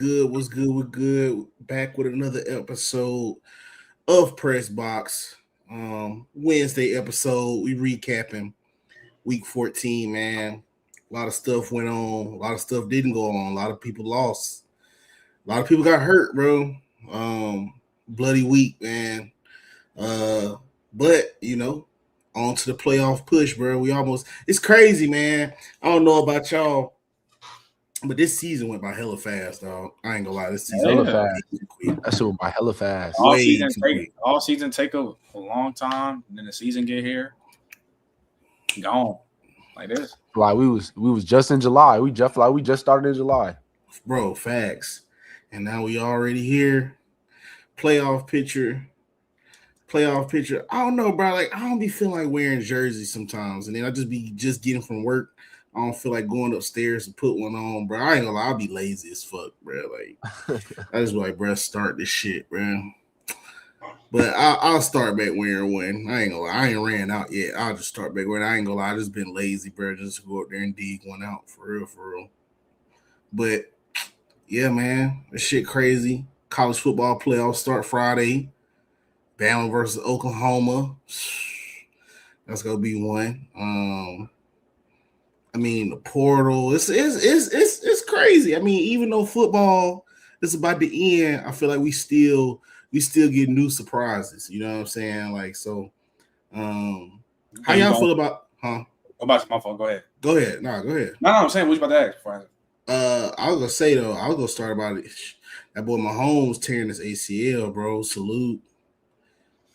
Good, what's good? We're good. Back with another episode of Press Box. Wednesday episode. We recapping week 14, man. A lot of stuff went on. A lot of stuff didn't go on. A lot of people lost. A lot of people got hurt, bro. Bloody week, man. But on to the playoff push, bro. It's crazy, man. I don't know about y'all. But this season went by hella fast, dog. I ain't gonna lie. This season Hella went fast. way too quick. That shit went by hella fast. All Way season too take quick. all season take a long time, and then the season get here, gone like this. Like we was just in July. We just started in July. Bro, facts. And now we already here. Playoff picture. I don't know, bro. Like, I don't be feeling like wearing jerseys sometimes. And then I just getting from work. I don't feel like going upstairs to put one on, bro. I ain't gonna lie, I'll be lazy as fuck, bro. Like, I just like, bro, start this shit, bro. But I'll start back wearing one. I ain't gonna lie, I ain't ran out yet. I'll just start back wearing. I ain't gonna lie, I just been lazy, bro. Just to go up there and dig one out for real. But yeah, man, this shit crazy. College football playoffs start Friday. Bama versus Oklahoma. That's gonna be one. I mean, the portal. It's crazy. I mean, even though football is about to end, I feel like we still get new surprises. You know what I'm saying? Like, so how y'all feel about About my phone. Go ahead. Go ahead. No, go ahead. No, I'm saying what you about to ask. Before I was gonna say though, I was gonna start about it. That boy Mahomes tearing his ACL, bro. Salute.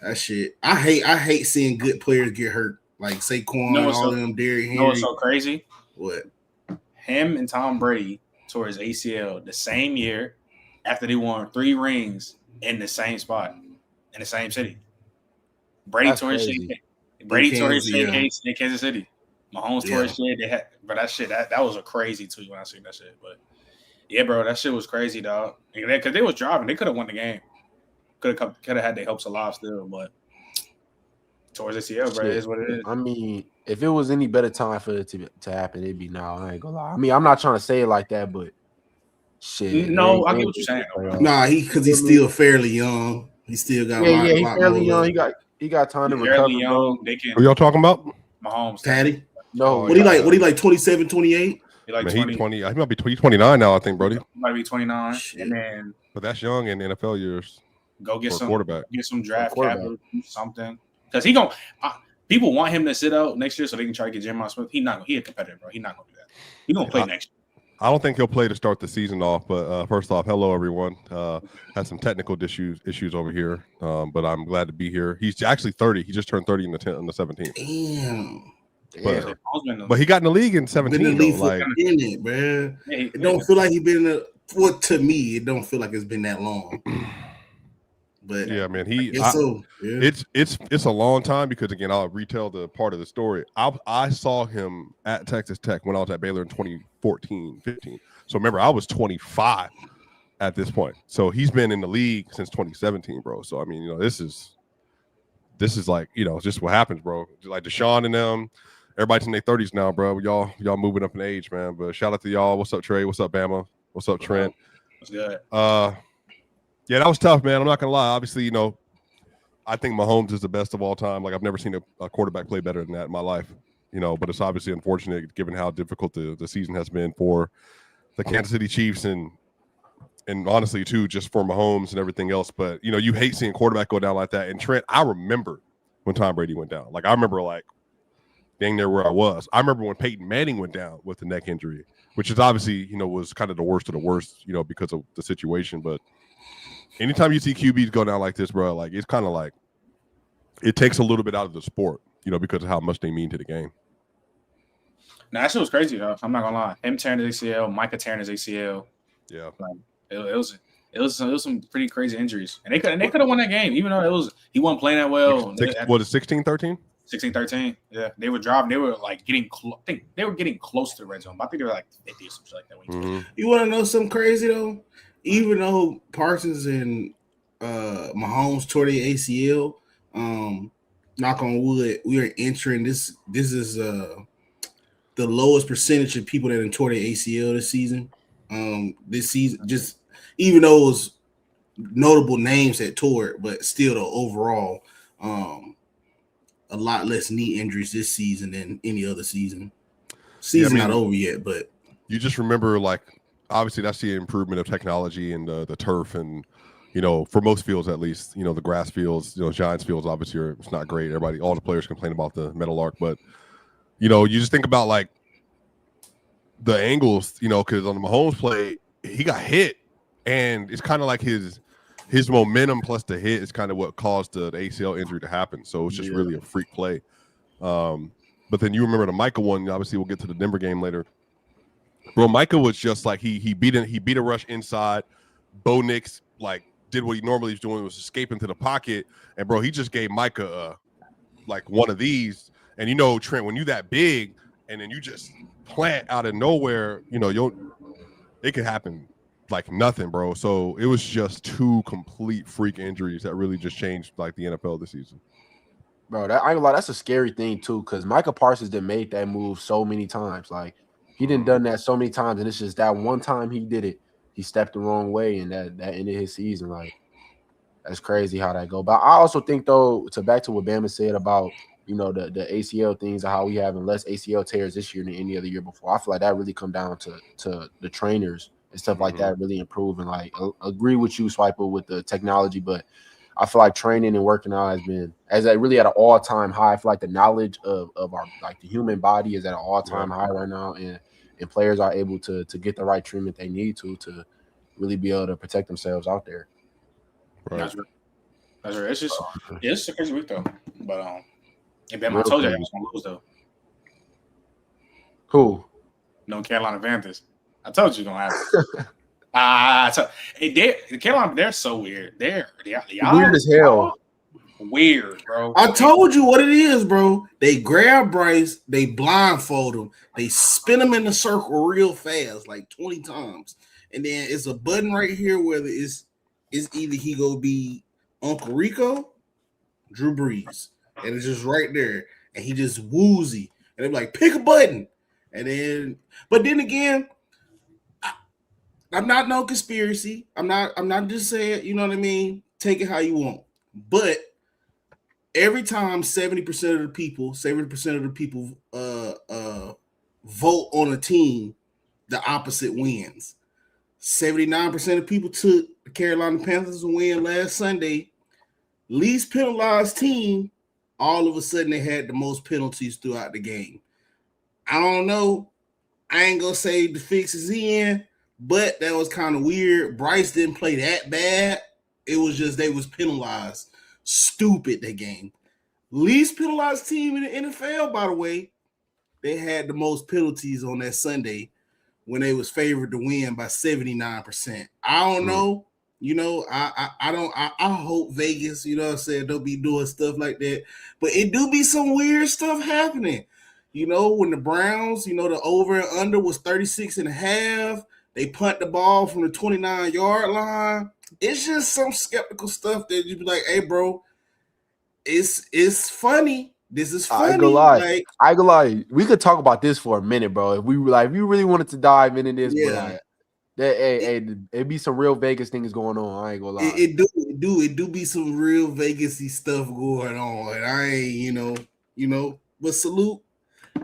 That shit. I hate seeing good players get hurt. Like Saquon, all of them, Derrick Henry. You know what's so crazy? What? Him and Tom Brady tore his ACL the same year after they won 3 rings in the same spot in the same city. Brady That's tore his crazy. shit. Brady tore his Kansas, shit in Kansas City. Mahomes tore his shit. They had, but that shit that was a crazy tweet when I seen that shit. But yeah, bro, that shit was crazy, dog. Because they was driving, they could have won the game. Could have had their hopes alive still, but towards ACL, bro, it is what it is. I mean, if it was any better time for it to happen, it'd be now. I ain't gonna lie. I mean, I'm not trying to say it like that, but shit. No, I get what you're saying. Nah, because he's still fairly young. He still got a lot. He's fairly young. He got time to recover. Young. They can. Who y'all talking about? Mahomes. Patty. No, What he like 27, 28? He like Man, 20. He might be 29 now, I think, Brody. He might be 29, Shit. and then But that's young in NFL years. go get For a some quarterback. get some draft quarterback. capital, something. Because he gonna people want him to sit out next year so they can try to get Jeremiah Smith. He a competitor, bro. He not gonna do that. He gonna play next year. I don't think he'll play to start the season off. But first off, hello everyone. Had some technical issues over here, but I'm glad to be here. He's actually 30. He just turned 30 on the 17th. Damn. But he got in the league in 17. Been in the league though, for a minute, man. It don't feel like he been in the. Well, to me, it don't feel like it's been that long. But yeah, man. It's a long time because again, I'll retell the part of the story. I saw him at Texas Tech when I was at Baylor in 2014, 15. So remember, I was 25 at this point. So he's been in the league since 2017, bro. So I mean, this is like, just what happens, bro. Like Deshaun and them, everybody's in their 30s now, bro. Y'all moving up in age, man. But shout out to y'all. What's up, Trey? What's up, Bama? What's up, Trent? What's good? Yeah, that was tough, man. I'm not gonna lie. Obviously, I think Mahomes is the best of all time. Like I've never seen a quarterback play better than that in my life. But it's obviously unfortunate given how difficult the season has been for the Kansas City Chiefs and honestly too, just for Mahomes and everything else. But you hate seeing quarterback go down like that. And Trent, I remember when Tom Brady went down. Like I remember dang near where I was. I remember when Peyton Manning went down with the neck injury, which is obviously, was kind of the worst of the worst, because of the situation. But anytime you see QBs go down like this, bro, like it's kind of like it takes a little bit out of the sport, because of how much they mean to the game. Nah, that shit was crazy, though. I'm not gonna lie. Him tearing his ACL, Micah tearing his ACL. Yeah, like it was some pretty crazy injuries, and they could have won that game, even though he wasn't playing that well. Was it 16-13? 16-13. Yeah, they were driving. They were like getting close. I think they were getting close to the red zone. But I think they were like 50 or something like that. Mm-hmm. You want to know something crazy though? Even though Parsons and Mahomes tore the ACL, knock on wood, we are entering this. This is the lowest percentage of people that tore the ACL this season. This season, just even though it was notable names that tore it, but still, though, overall, a lot less knee injuries this season than any other season. Season not over yet, but you just remember, like, obviously that's the improvement of technology and the turf, and for most fields at least, the grass fields, Giants fields obviously it's not great. All the players complain about the metal arc, but you just think about like the angles, because on the Mahomes play he got hit, and it's kind of like his momentum plus the hit is kind of what caused the ACL injury to happen. So it's just really a freak play. But then you remember the Micah one. Obviously, we'll get to the Denver game later. Bro, Micah was just like he beat a rush inside. Bo Nix like did what he normally was doing, was escaping to the pocket, and bro, he just gave Micah like one of these. And Trent, when you that big and then you just plant out of nowhere, it could happen like nothing, bro. So it was just two complete freak injuries that really just changed like the NFL this season. Bro, I ain't gonna lie, that's a scary thing too, because Micah Parsons done made that move so many times. Like he done that so many times, and it's just that one time he did it, he stepped the wrong way, and that ended his season. Like that's crazy how that go. But I also think though, back to what Bama said about the ACL things and how we having less ACL tears this year than any other year before. I feel like that really come down to the trainers and stuff like that really improving. Like agree with you, Swiper, with the technology, but I feel like training and working out has really at an all-time high. I feel like the knowledge of our like the human body is at an all-time high right now, and players are able to get the right treatment they need to really be able to protect themselves out there. Right. That's right. It's just it's a crazy week though. But and Ben, I told you I was gonna lose though. Cool. No Carolina Panthers. I told you gonna happen. The Carolina, they're so weird. They're weird as hell. Weird, bro. I told you what it is, bro. They grab Bryce, they blindfold him, they spin him in the circle real fast, like 20 times, and then it's a button right here where it's either he go be Uncle Rico, Drew Brees, and it's just right there, and he just woozy, and they're like, pick a button, but then again. I'm not no conspiracy. I'm not just saying, you know what I mean? Take it how you want. But every time 70% of the people vote on a team, the opposite wins. 79% of people took the Carolina Panthers to win last Sunday. Least penalized team, all of a sudden they had the most penalties throughout the game. I don't know. I ain't gonna say the fix is in. But that was kind of weird. Bryce didn't play that bad. It was just they was penalized. Stupid, that game. Least penalized team in the NFL, by the way. They had the most penalties on that Sunday when they was favored to win by 79%. I don't know. I hope Vegas, what I'm saying, don't be doing stuff like that. But it do be some weird stuff happening. When the Browns, the over and under was 36.5. They punt the ball from the 29-yard line. It's just some skeptical stuff that you be like, hey, bro, it's funny. This is funny. I ain't gonna lie. We could talk about this for a minute, bro. If we really wanted to dive into this, it be some real Vegas things going on. I ain't gonna lie. It do be some real Vegas-y stuff going on. And I ain't, but salute.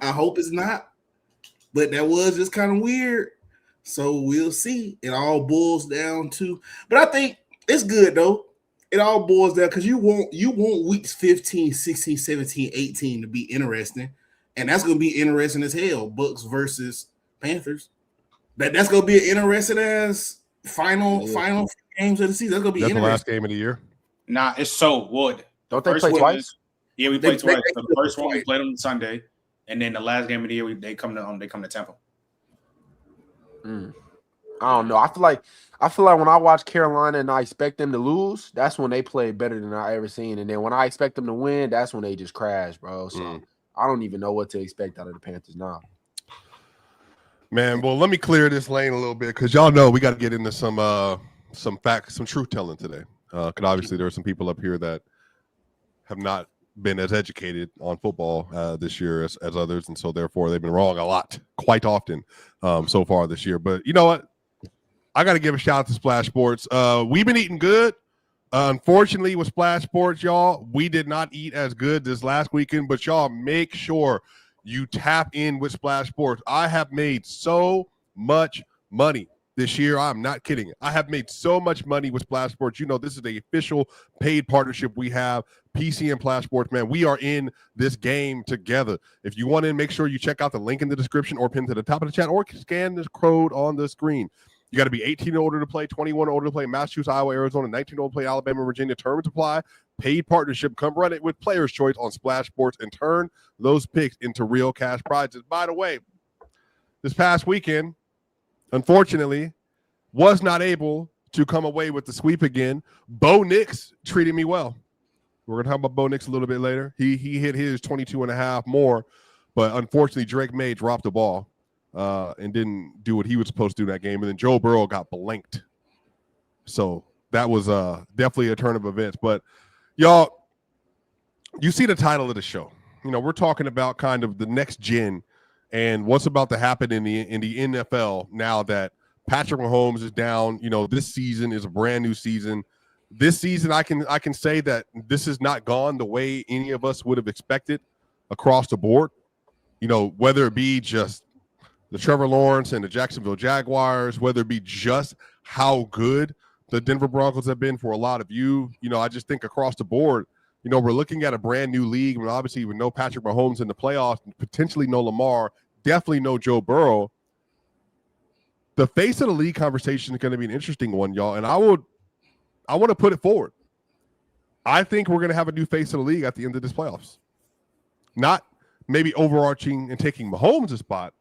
I hope it's not. But that was just kind of weird. So we'll see. It all boils down to, but I think it's good though. It all boils down because you want weeks 15, 16, 17, 18 to be interesting. And that's gonna be interesting as hell. Bucks versus Panthers. That's gonna be an interesting as final games of the season. That's gonna be interesting. The last game of the year. Nah, it's so wood. Don't they play twice? Yeah, we played twice. So the first one we played on Sunday, and then the last game of the year they come to Tampa. I don't know. I feel like when I watch Carolina and I expect them to lose, that's when they play better than I ever seen. And then when I expect them to win, that's when they just crash, bro. So I don't even know what to expect out of the Panthers now. Man, well, let me clear this lane a little bit because y'all know we got to get into some facts, some truth telling today. Because obviously there are some people up here that have not been as educated on football this year as others, and so therefore they've been wrong a lot, quite often so far this year. But you know what? I got to give a shout out to Splash Sports. We've been eating good. Unfortunately, with Splash Sports, y'all, we did not eat as good this last weekend, but y'all make sure you tap in with Splash Sports. I have made so much money this year. I'm not kidding. I have made so much money with Splash Sports. You know, this is the official paid partnership we have. PC and Splash Sports, man, we are in this game together. If you want in, make sure you check out the link in the description or pin to the top of the chat or scan the code on the screen. You got to be 18 or older to play, 21 or older to play Massachusetts, Iowa, Arizona, 19 or older to play Alabama, Virginia. Terms apply. Paid partnership. Come run it with Players' Choice on Splash Sports and turn those picks into real cash prizes. By the way, this past weekend, unfortunately, was not able to come away with the sweep again. Bo Nix treated me well. We're going to talk about Bo Nix a little bit later. He hit his 22.5 more, but unfortunately, Drake May dropped the ball and didn't do what he was supposed to do in that game. And then Joe Burrow got blanked. So that was definitely a turn of events. But, y'all, you see the title of the show. You know, we're talking about kind of the next gen and what's about to happen in the NFL now that Patrick Mahomes is down. You know, this season is a brand new season. This season, I can say that this has not gone the way any of us would have expected across the board. You know, whether it be just the Trevor Lawrence and the Jacksonville Jaguars, whether it be just how good the Denver Broncos have been for a lot of you. You know, I just think across the board, you know, we're looking at a brand new league. I mean, obviously, with no Patrick Mahomes in the playoffs, potentially no Lamar, definitely no Joe Burrow. The face of the league conversation is going to be an interesting one, y'all. And I want to put it forward. I think we're going to have a new face of the league at the end of this playoffs. Not maybe overarching and taking Mahomes' spot,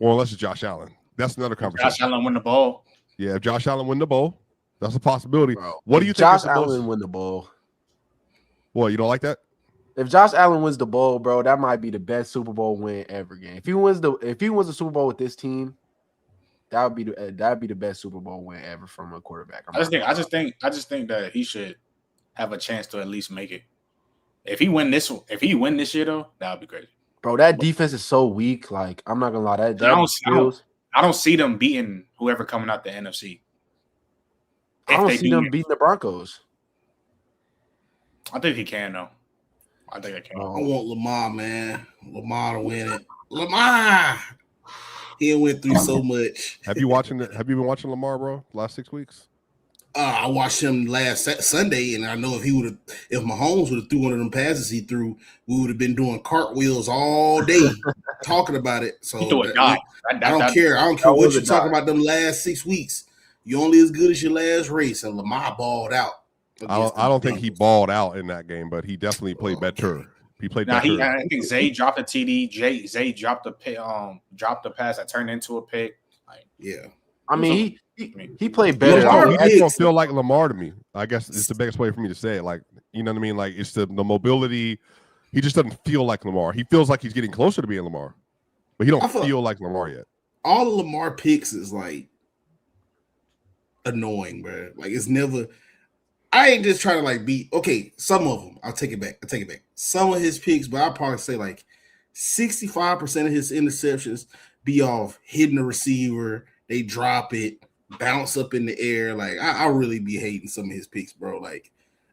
or unless it's Josh Allen. That's another conversation. Josh Allen win the ball. Yeah, if Josh Allen win the bowl, that's a possibility. Bro, what do you think? Josh Allen win the bowl. What, you don't like that? If Josh Allen wins the bowl, bro, that might be the best Super Bowl win ever. Game. If he wins the Super Bowl with this team, that'd be the best Super Bowl win ever from a quarterback. I just think that he should have a chance to at least make it. If he win this year though, that would be crazy. Bro, that defense is so weak. Like, I'm not gonna lie, I don't see them beating whoever coming out the NFC. I don't see them beating the Broncos. I think he can though. I think I can. I want Lamar, man. Lamar to win it. Lamar. He went through so much. Have you been watching Lamar, bro? Last 6 weeks? I watched him last Sunday, and I know if Mahomes would have threw one of them passes he threw, we would have been doing cartwheels all day talking about it. So I don't care. I don't care what you're talking about them last 6 weeks. You're only as good as your last race, and Lamar balled out. I don't think he balled out in that game, but he definitely played better. He played better. I think Zay dropped a TD. Zay dropped the pass that turned into a pick. Yeah. I mean, he played better. He just don't feel like Lamar to me. I guess it's the biggest way for me to say it. Like, you know what I mean? Like, it's the mobility. He just doesn't feel like Lamar. He feels like he's getting closer to being Lamar, but he don't feel like Lamar yet. All the Lamar picks is like annoying, bro. Like, it's never. I ain't just trying to like beat. Okay, some of them. I'll take it back. Some of his picks, but I'll probably say like 65% of his interceptions be off hitting the receiver. They drop it, bounce up in the air. Like, I really be hating some of his picks, bro. Like,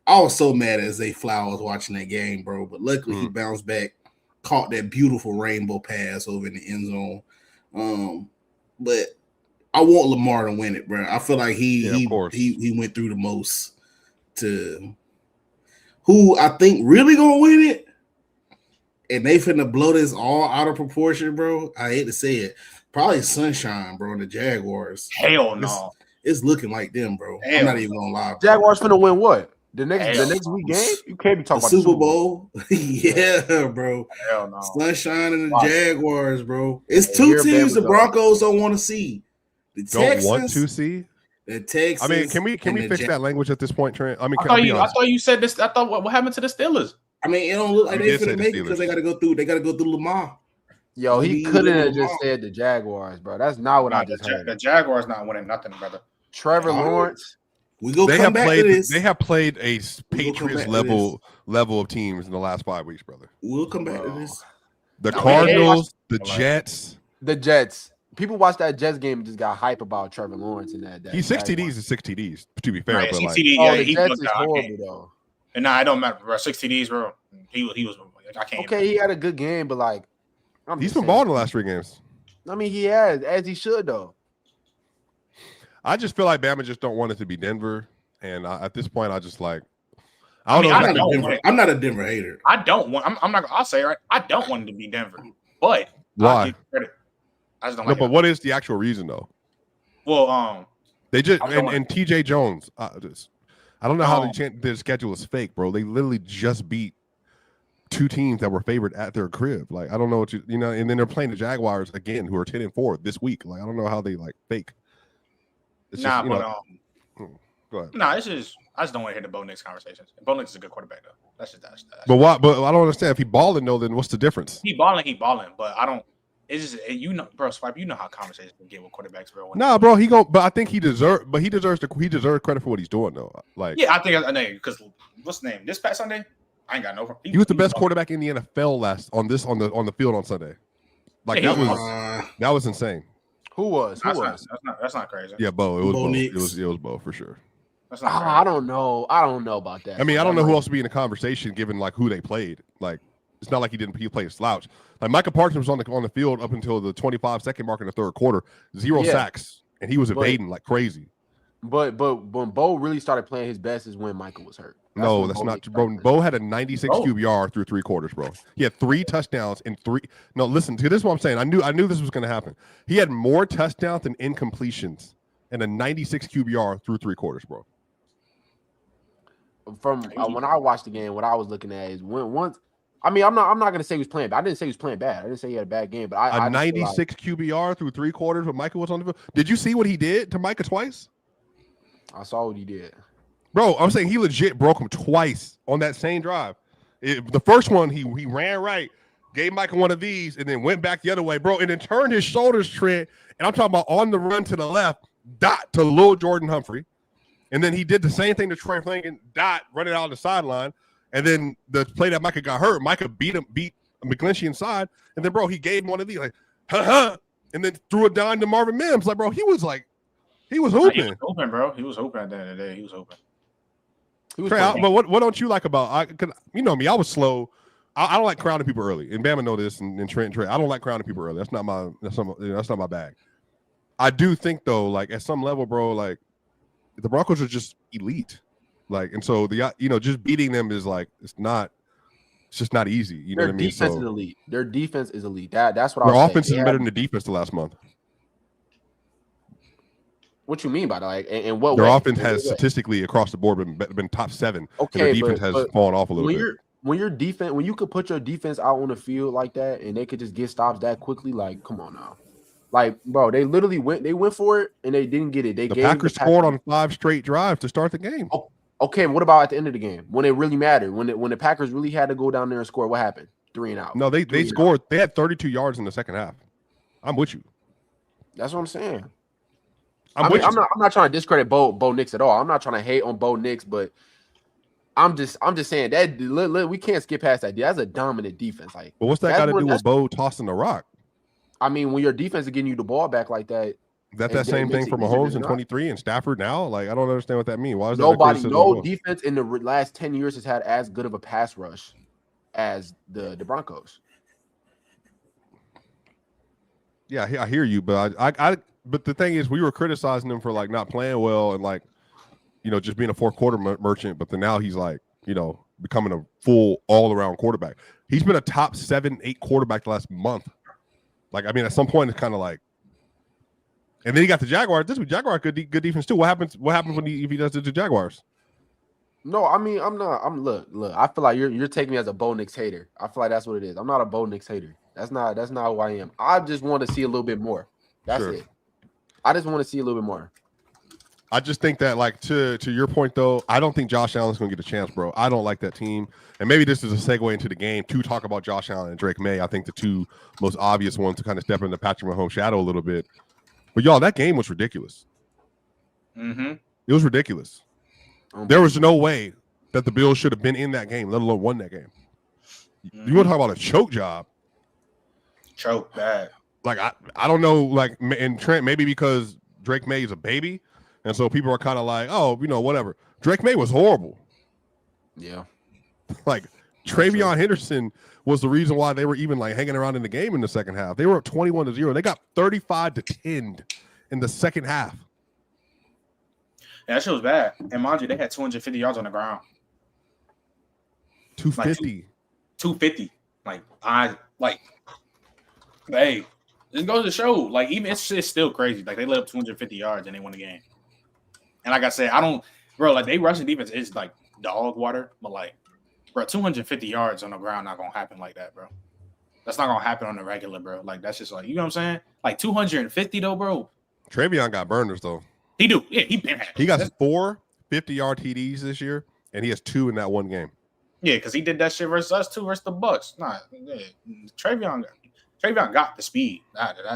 I was so mad at Zay Flowers watching that game, bro. But luckily he bounced back, caught that beautiful rainbow pass over in the end zone. But I want Lamar to win it, bro. I feel like he went through the most. To who I think really gonna win it, and they finna blow this all out of proportion, bro. I hate to say it, probably Sunshine, bro. And the Jaguars. Hell no, it's looking like them, bro. I'm not even gonna lie. Bro. Jaguars finna win what? The next week game? You can't be talking about the Super Bowl. Yeah, bro. Hell no. Sunshine and the Jaguars, bro. It's two teams the Broncos don't want to see. The Texans don't want to see. The Texans. I mean, can we fix that language at this point, Trent? I mean, I thought you said this. I thought what happened to the Steelers? I mean, it don't look like they're gonna make it because they got to go through. They got to go through Lamar. Yo, he couldn't have just said the Jaguars, bro. That's not what I just heard. The Jaguars not winning nothing, brother. Trevor Lawrence. They have played a Patriots level of teams in the last 5 weeks, brother. We'll come back to this. The Cardinals, the Jets. The Jets. people watched that Jets game and just got hype about Trevor Lawrence and that. He's 6 TDs and 6 TDs, to be fair. Nah, But like, the Jets is horrible though. And nah, it don't matter, bro. 6 TDs, bro. He was. I can't. Okay, he had a good game, but like, he's been balling the last 3 games. I mean, he has, as he should though. I just feel like Bama just don't want it to be Denver, and at this point, I just like. I'm not a Denver hater. I don't want. I'm not. I'll say it right. I don't want it to be Denver, but why? I just don't. No, like but what is the actual reason though? Well, they just and TJ Jones. I don't know how their schedule is fake, bro. They literally just beat 2 teams that were favored at their crib. Like I don't know what you know, and then they're playing the Jaguars again, who are 10-4 this week. Like I don't know how they like fake. It's go ahead. Nah, it's just I just don't want to hear the Bo Nix conversations. Bo Nix is a good quarterback though. That's just. But why? But I don't understand if he balling though. Then what's the difference? He balling. But I don't. It's just bro, Swipe. You know how conversations can get with quarterbacks, bro. Nah, bro. But I think he deserves credit for what he's doing though. Like, yeah, I think because what's the name? This past Sunday, I ain't got no. He was the best quarterback in the NFL on the field on Sunday. Like that was insane. Who was? That's not crazy. Yeah, Bo. It was Bo. It was Bo for sure. I don't know. I don't know about that. I mean, I don't know who else would be in the conversation given like who they played. Like, it's not like he played a slouch. Like Micah Parsons was on the field up until the 25-second mark in the third quarter, 0 sacks, and he was evading like crazy. But when Bo really started playing his best is when Michael was hurt. That's not true, bro. Bo had a 96 QBR through 3 quarters, bro. He had 3 touchdowns and 3. No, listen, this is what I'm saying. I knew this was going to happen. He had more touchdowns than incompletions and a 96 QBR through 3 quarters, bro. From when I watched the game, what I was looking at is once. I mean, I'm not gonna say he was playing bad. I didn't say he was playing bad. I didn't say he had a bad game, but I 96 QBR through 3 quarters when Micah was on the field. Did you see what he did to Micah twice? I saw what he did. Bro, I'm saying he legit broke him twice on that same drive. The first one, he ran right, gave Micah one of these, and then went back the other way, bro, and then turned his shoulders Trent, and I'm talking about on the run to the left, dot to Lil Jordan Humphrey. And then he did the same thing to Trey Flanagan, dot, running out on the sideline. And then the play that Micah got hurt, Micah beat McGlinchey inside. And then, bro, he gave him one of these, like, and then threw it down to Marvin Mims. Like, bro, he was hooping. He was hooping, bro. He was hooping at the end of the day. He was hooping. But what don't you like about you know me, I was slow. I don't like crowning people early. And Bama know this, and Trent. I don't like crowning people early. That's not my bag. I do think, though, like, at some level, bro, like, the Broncos are just elite, like, and so just beating them is like it's just not easy. You know what I mean? Their defense is elite. Their defense is elite. That's what their offense is better than the defense the last month. What you mean by that? Like, and what their offense has statistically across the board been top 7. Okay, and their defense has fallen off a little bit. When your defense, when you could put your defense out on the field like that, and they could just get stops that quickly, like, come on now. Like, bro, they literally went for it and they didn't get it. The Packers scored on 5 straight drives to start the game. Oh, okay, what about at the end of the game when it really mattered? When the Packers really had to go down there and score, what happened? 3 and out. No, they scored. They had 32 yards in the second half. I'm with you. That's what I'm saying. I'm not trying to discredit Bo Nix at all. I'm not trying to hate on Bo Nix, but I'm just saying that we can't skip past that. That's a dominant defense. Like, but what's that got to do with Bo tossing the rock? I mean, when your defense is getting you the ball back like that, that same thing for Mahomes in 23 and Stafford now. Like, I don't understand what that means. Why is no defense in the last 10 years has had as good of a pass rush as the Broncos. Yeah, I hear you, but but the thing is, we were criticizing him for like not playing well and like, just being a 4th quarter merchant. But then now he's like, becoming a full all around quarterback. He's been a top 7-8 quarterback the last month. Like, I mean, at some point, it's kind of like, and then he got the Jaguars. This week, Jaguars good defense too. What happens if he does it to Jaguars? No, I mean, look. I feel like you're taking me as a Bo Nix hater. I feel like that's what it is. I'm not a Bo Nix hater. That's not who I am. I just want to see a little bit more. That's it. I just want to see a little bit more. I just think that, like, to your point, though, I don't think Josh Allen's going to get a chance, bro. I don't like that team. And maybe this is a segue into the game to talk about Josh Allen and Drake May. I think the 2 most obvious ones to kind of step into Patrick Mahomes' shadow a little bit. But, y'all, that game was ridiculous. Mm-hmm. It was ridiculous. There was no way that the Bills should have been in that game, let alone won that game. Mm-hmm. You want to talk about a choke job? Choke bad. like I don't know, like, and Trent, maybe because Drake May is a baby, and so people are kind of like, oh, whatever. Drake May was horrible. Yeah. Like Travion Henderson was the reason why they were even like hanging around in the game in the second half. They were up 21-0. They got 35-10 in the second half. Yeah, that shit was bad. And mind you, they had 250 yards on the ground. 250. 250. Hey, this goes to show. Like, even it's still crazy. Like, they let up 250 yards and they won the game. And like I said, like, they rushing defense is like dog water, but like, bro, 250 yards on the ground not gonna happen like that, bro. That's not gonna happen on the regular, bro. Like, that's just like, you know what I'm saying? Like 250 though, bro. Travion got burners though. He do. Yeah, he got 4 50-yard TDs this year, and he has 2 in that one game. Yeah, because he did that shit versus us too, versus the Bucks. Nah, yeah. Travion got the speed.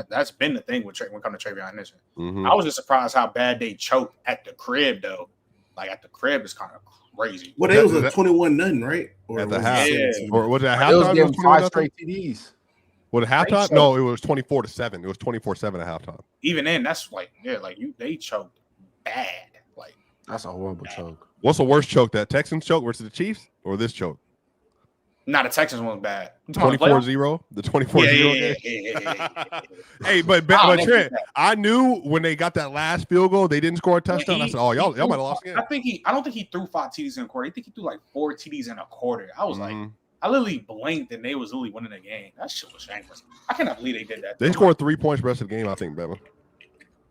That's been the thing when it comes to Travion Henderson. Mm-hmm. I was just surprised how bad they choked at the crib, though. Like, at the crib is kind of crazy. Well, it was a 21-0, right? Or at the half. Yeah. Or was it at halftime? It was getting 5 straight TDs. Was it halftime? No, it was 24-7. It was 24-7 at halftime. Even then, that's like, they choked bad. Like, that's a horrible choke. What's the worst choke? That Texans choke versus the Chiefs, or this choke? Nah, the Texans one's bad. 24-0? The 24-0 game? Hey, but Trent, I knew when they got that last field goal, they didn't score a touchdown. I said, oh, y'all might have lost again. I don't think he threw 5 TDs in a quarter. I think he threw like 4 TDs in a quarter. I was like, I literally blinked and they was literally winning the game. That shit was shameless. I cannot believe they did that. They scored 3 points the rest of the game, I think, Bama.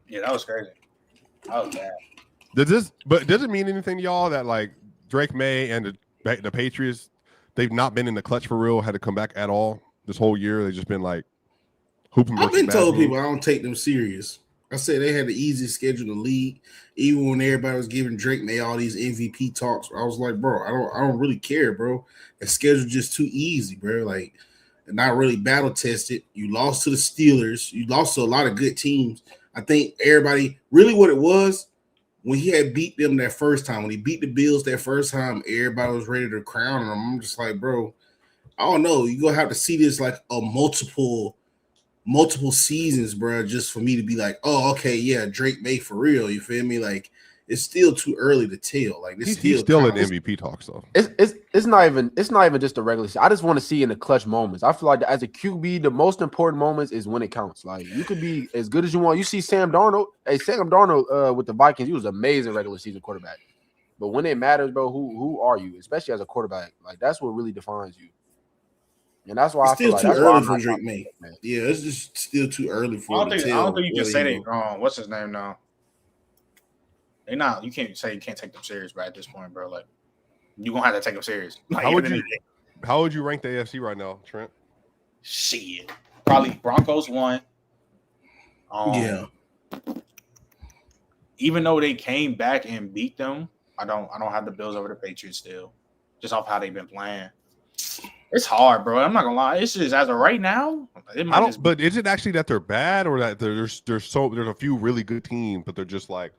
Yeah, that was crazy. That was bad. Does it mean anything to y'all that like Drake May and the Patriots, they've not been in the clutch for real, had to come back at all this whole year? They've just been like hooping. I've been told people I don't take them serious. I said they had the easiest schedule in the league. Even when everybody was giving Drake May all these MVP talks, I was like, bro, I don't really care, bro. The schedule's just too easy, bro. Like, not really battle tested. You lost to the Steelers. You lost to a lot of good teams. I think everybody really what it was when he had beat them that first time. When he beat the Bills that first time, everybody was ready to crown him. I'm just like, bro, I don't know. You're gonna have to see this like a multiple seasons, bro, just for me to be like, oh, okay, yeah, Drake May for real. You feel me? Like, it's still too early to tell. Like, he's still in MVP talks though. It's not even just the regular season. I just want to see in the clutch moments. I feel like as a QB, the most important moments is when it counts. Like, you could be as good as you want. You see Sam Darnold. Hey, Sam Darnold with the Vikings, he was an amazing regular season quarterback. But when it matters, bro, who are you? Especially as a quarterback, like that's what really defines you. And that's why it's still too early for Drake May. Yeah, it's just still too early for him to tell. I don't think you can say that. What's his name now? They not. You can't say you can't take them serious, bro. At this point, bro, like you gonna have to take them serious. Like, how would you rank the AFC right now, Trent? Shit, probably Broncos 1. Yeah. Even though they came back and beat them, I don't have the Bills over the Patriots still, just off how they've been playing. It's hard, bro. I'm not gonna lie. It's just as of right now. But is it actually that they're bad, or that there's a few really good teams, but they're just like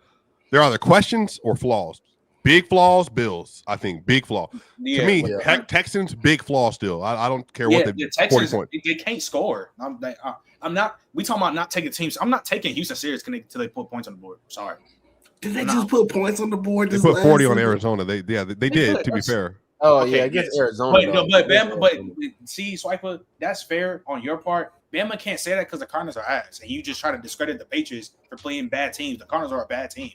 they're either questions or flaws. Big flaws, Bills. I think big flaw. To me, Texans big flaw still. I don't care what the Texans. They can't score. I'm not. We talking about not taking teams. I'm not taking Houston serious until they put points on the board. Sorry. Did they just put points on the board? They put 40 on Arizona. They did. To be fair. Oh, okay, yeah, against Arizona. But see, Swiper, that's fair on your part. Bama can't say that because the Cardinals are ass, and you just try to discredit the Patriots for playing bad teams. The Cardinals are a bad team.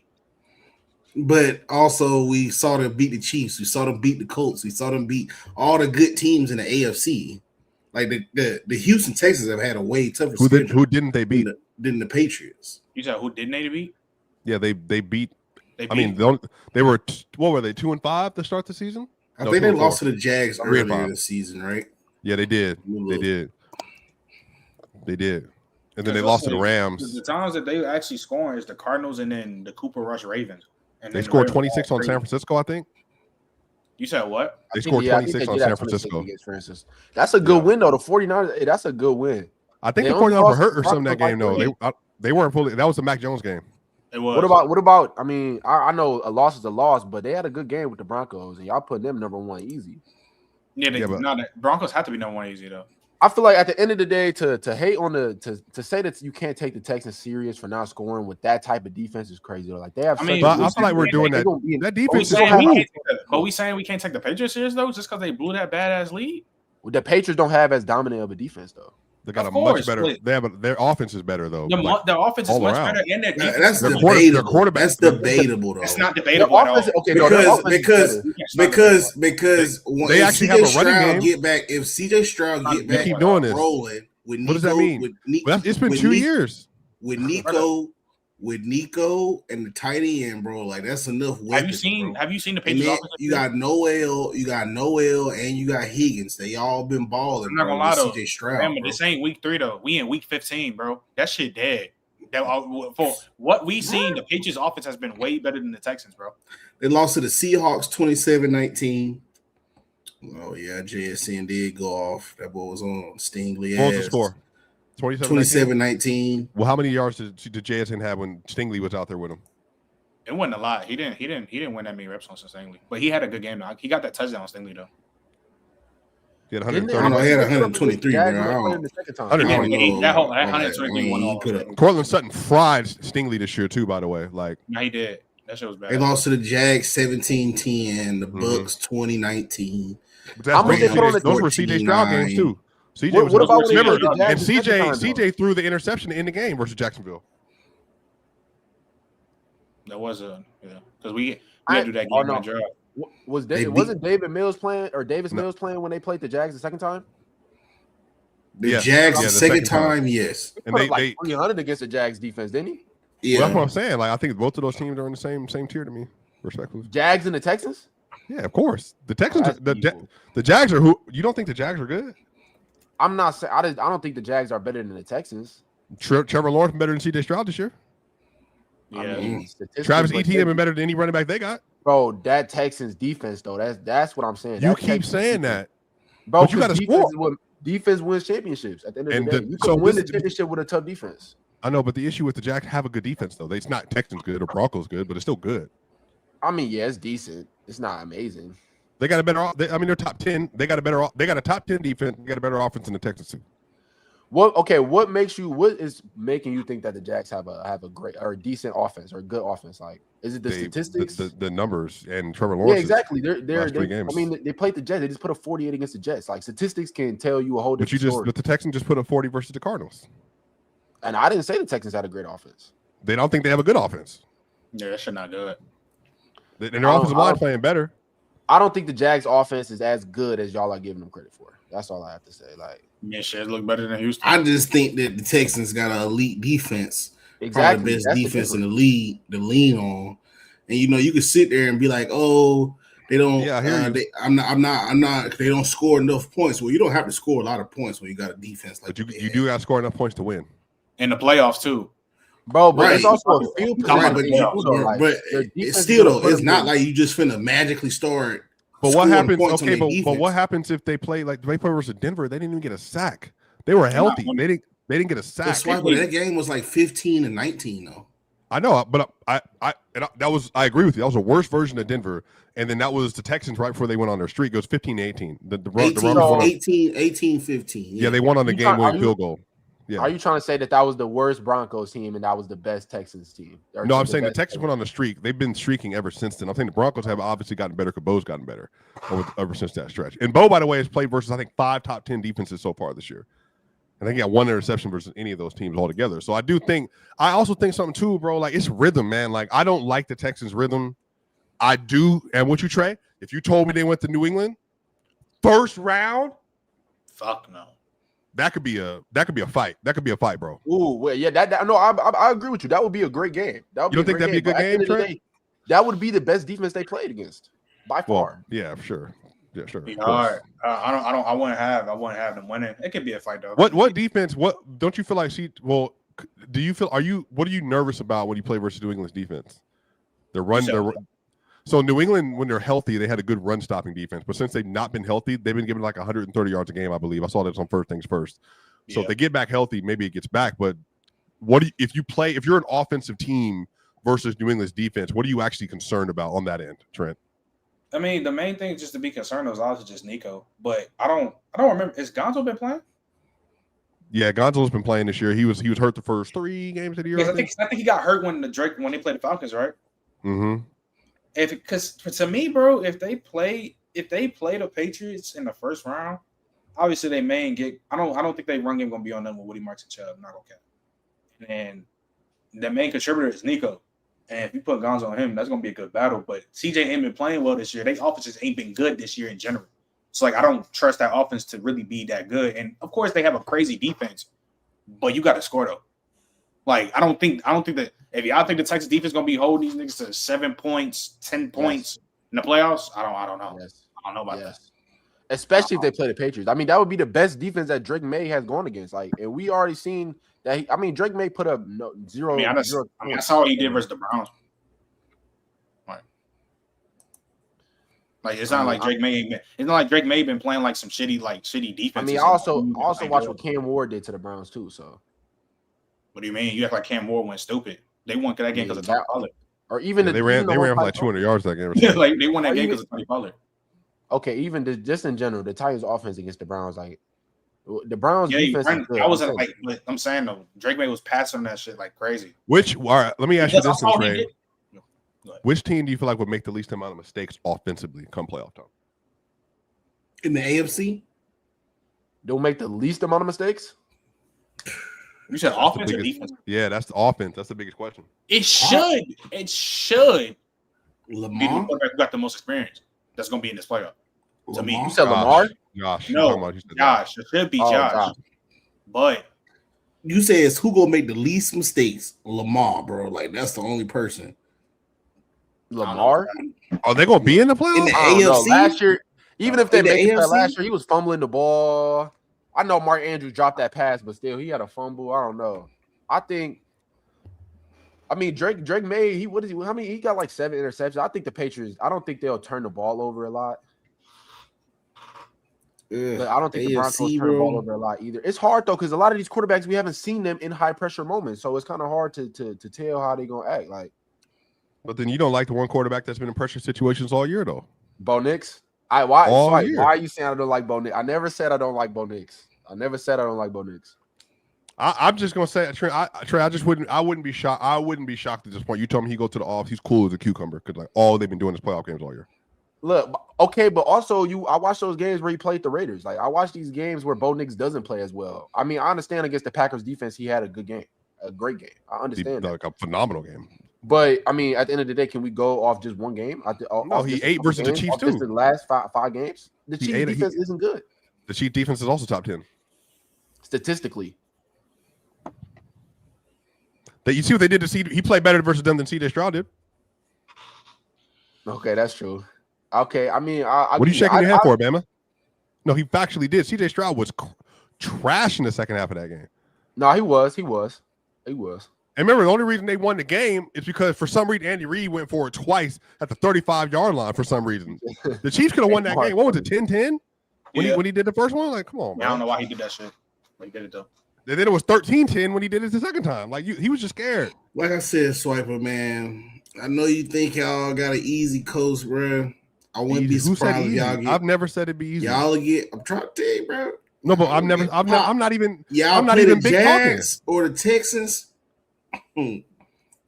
But also, we saw them beat the Chiefs. We saw them beat the Colts. We saw them beat all the good teams in the AFC. Like the Houston Texans have had a way tougher schedule. Who didn't they beat? Than the Patriots. You said who didn't they beat? Yeah, they beat. I mean, they were what were they 2-5 to start the season? I think they lost to the Jags earlier in the season, right? Yeah, they did. They did. And then they lost to the Rams. The times that they actually scoring is the Cardinals and then the Cooper Rush Ravens. And they scored 26 on San Francisco, I think. You said what? They scored 26 on San Francisco. That's a good win, though. The 49ers, that's a good win. I think the 49ers were hurt or something that game, though. They weren't fully. That was the Mac Jones game. It was. What about? I mean, I know a loss is a loss, but they had a good game with the Broncos, and y'all putting them number 1 easy. Yeah, Broncos have to be number 1 easy though. I feel like at the end of the day, to hate on to say that you can't take the Texans serious for not scoring with that type of defense is crazy. Like they have. I mean, But I feel like we're doing that. That defense is but we saying we can't take the Patriots serious though, just because they blew that badass lead. The Patriots don't have as dominant of a defense though. They got much better. Their offense is better though. Their offense is much better, and their defense. That's debatable. That's debatable though. It's not debatable at all. Because they actually have a running game. Get back, if CJ Stroud get back, keep doing this. Rolling with Nico, what does that mean? It's been 2 years with Nico and the tight end, bro. Like that's enough. Weapons, have you seen the Patriots? You got Noel, and you got Higgins. They all been balling. I'm not gonna lie though. CJ Stroud, remember, this ain't week 3 though. We in week 15, bro. That shit dead. For what we seen, the Patriots offense has been way better than the Texans, bro. They lost to the Seahawks 27-19. Oh yeah, JSN did go off. That boy was on Stingley. What was the score? 27-19. Well, how many yards did JSN have when Stingley was out there with him? It wasn't a lot. He didn't win that many reps on Stingley, but he had a good game. He got that touchdown on Stingley though. He had 130. I know he had 123. That 123 went off. Cortland Sutton fried Stingley this year too. By the way, no, he did. That shit was bad. They lost to the Jags 17-10. The Bucks 2019. Those were CJ Stroud games too. CJ was remember, and CJ threw the interception in the game versus Jacksonville. That was because we had to do that game on the drive. Wasn't David Mills playing or Davis Mills playing when they played the Jags the second time? The Jags the second time, yes. And they like 300 against the Jags defense, didn't he? Yeah, well, that's what I'm saying. Like I think both of those teams are in the same tier to me, respectfully. Jags and the Texans. Yeah, of course. The Texans, the Jags are who? You don't think the Jags are good? I'm not saying. I don't think the Jags are better than the Texans. Trevor Lawrence better than CJ Stroud this year. Yeah, I mean, Travis Etienne been better than any running back they got. Bro, that Texans defense though, that's what I'm saying. You keep saying that, bro. But you got to score. Defense wins championships. At the end of the day, you can win the championship with a tough defense. I know, but the issue with the Jags have a good defense though. It's not Texans good or Broncos good, but it's still good. I mean, yeah, it's decent. It's not amazing. They got a better. They're top 10. They got a top 10 defense. They got a better offense than the Texans do. What is making you think that the Jags have a great or decent offense or good offense? Like, is it the statistics, the numbers, and Trevor Lawrence? Yeah, exactly. They're 3 games. I mean, they played the Jets. They just put a 48 against the Jets. Like, statistics can tell you a whole different story. But the Texans just put a 40 versus the Cardinals. And I didn't say the Texans had a great offense. They don't think they have a good offense. Yeah, that shit not good. And their offensive line playing better. I don't think the Jags offense is as good as y'all are giving them credit for. That's all I have to say. Like, yeah, shit look better than Houston. I just think that the Texans got an elite defense. Exactly. Probably the best defense in the league to lean on. And you can sit there and be like, oh, they don't. Yeah, I'm not. They don't score enough points. Well, you don't have to score a lot of points when you got a defense like. But you do got to score enough points to win in the playoffs too, bro. But it's also a field position. But it's still though, it's not like you just finna magically start. But what happens? Okay, but what happens if they play versus Denver? They didn't even get a sack. They were healthy. They didn't get a sack. That game was like 15-19 though. I know, but I agree with you. That was a worse version of Denver, and then that was the Texans right before they went on their streak. It was 15-18. The 18-15. Yeah, they won on the game-winning field goal. Yeah. Are you trying to say that was the worst Broncos team and that was the best Texans team? No, I'm saying the Texans went on the streak. They've been streaking ever since then. I'm saying the Broncos have obviously gotten better because Bo's gotten better ever since that stretch. And Bo, by the way, has played versus, I think, 5 top 10 defenses so far this year. I think he got 1 interception versus any of those teams altogether. So I also think something too, bro. Like, it's rhythm, man. Like, I don't like the Texans' rhythm. I do. And what you, Trey? If you told me they went to New England first round, fuck no. That could be a fight. That could be a fight, bro. Ooh, well, yeah. I agree with you. That would be a great game. You don't think that'd be a good game, Trey? That would be the best defense they played against by far. Yeah, for sure. Yeah, sure. All right. I wouldn't have them winning. It could be a fight though. What defense? What don't you feel like what are you nervous about when you play versus New England's defense? So New England, when they're healthy, they had a good run stopping defense. But since they've not been healthy, they've been given like 130 yards a game, I believe. I saw that on First Things First. So if they get back healthy, maybe it gets back. But if you're an offensive team versus New England's defense, what are you actually concerned about on that end, Trent? I mean, the main thing just to be concerned was obviously just Nico. But I don't remember. Has Gonzo been playing? Yeah, Gonzalo's been playing this year. He was hurt the first 3 games of the year. Yeah, I think he got hurt when they played the Falcons, right? Mm-hmm. Because to me, bro, if they play the Patriots in the first round, obviously they may get. I don't think they run game gonna be on them with Woody Marks and Chubb. Not okay. And the main contributor is Nico. And if you put Gonzo on him, that's gonna be a good battle. But CJ ain't been playing well this year. Their offenses ain't been good this year in general. So like I don't trust that offense to really be that good. And of course they have a crazy defense, but you got to score though. Like I don't think that if y'all think the Texas defense gonna be holding these niggas to 7 points, 10 points in the playoffs, I don't know. Yes. I don't know about that. Especially if they play the Patriots. I mean, that would be the best defense that Drake May has gone against. Like, and we already seen that. Drake May put up zero. I saw what he did versus the Browns. Like it's not like Drake May. It's not like Drake May been playing like some shitty defense. I mean, I also watched what Cam Ward did to the Browns too. So, what do you mean? You act like Cam Ward went stupid. They won that game because of Tony Pollard. Or even they ran for like 200 yards that game. Yeah, like they won that game because of Tony Pollard. Okay, even just in general, the Titans' offense against the Browns, like the Browns' defense. I wasn't like, but I'm saying though, Drake May was passing that shit like crazy. All right, let me ask you this, Trey. Which team do you feel like would make the least amount of mistakes offensively come playoff time? In the AFC? They'll make the least amount of mistakes? You said offense or defense? Yeah, that's the offense. That's the biggest question. It should. Lamar? Who got the most experience that's going to be in this playoff. To me. You said Lamar? Josh. No, Josh. It should be Josh. But you say it's who going to make the least mistakes? Lamar, bro. Like, that's the only person. Lamar? Are they going to be in the playoffs? In the AFC? Last year, even if they made it last year, he was fumbling the ball. I know Mark Andrews dropped that pass, but still, he had a fumble. I don't know. Drake May, he got like 7 interceptions. I think the Patriots, I don't think they'll turn the ball over a lot. But I don't think the Broncos turn the ball over a lot either. It's hard though, because a lot of these quarterbacks, we haven't seen them in high pressure moments. So it's kind of hard to tell how they're gonna act. Like, but then you don't like the one quarterback that's been in pressure situations all year though. Bo Nix. Why are you saying I don't like Bo Nix? I never said I don't like Bo Nix. I'm just gonna say, Trey. I wouldn't be shocked. I wouldn't be shocked at this point. You told me he go to the off. He's cool as a cucumber because like all they've been doing is playoff games all year. Look, okay, but also I watched those games where he played the Raiders. Like I watched these games where Bo Nix doesn't play as well. I mean, I understand against the Packers defense, he had a good game, a great game. I understand like a phenomenal game. But I mean, at the end of the day, can we go off just one game? He ate versus the Chiefs too. The last five games, the Chiefs defense isn't good. The Chiefs defense is also top 10 statistically. You see what they did to CJ? He played better versus them than CJ Stroud did. Okay, that's true. Okay, I mean, what are you shaking your head for, Bama? No, he factually did. CJ Stroud was trash in the second half of that game. No, he was. And remember, the only reason they won the game is because for some reason Andy Reid went for it twice at the 35-yard line for some reason. The Chiefs could have won that game. What was it, 10-10? When he did the first one? Like, come on, man. I don't know why he did that shit. But he did it though. And then it was 13-10 when he did it the second time. Like he was just scared. Like I said, Swiper, man, I know you think y'all got an easy coast, bro. I wouldn't be surprised if y'all get. I've never said it'd be easy. Y'all get. I'm trying to tell you, bro. No, but I'm not even. Y'all I'm not play even the big Jags or the Texans. Y'all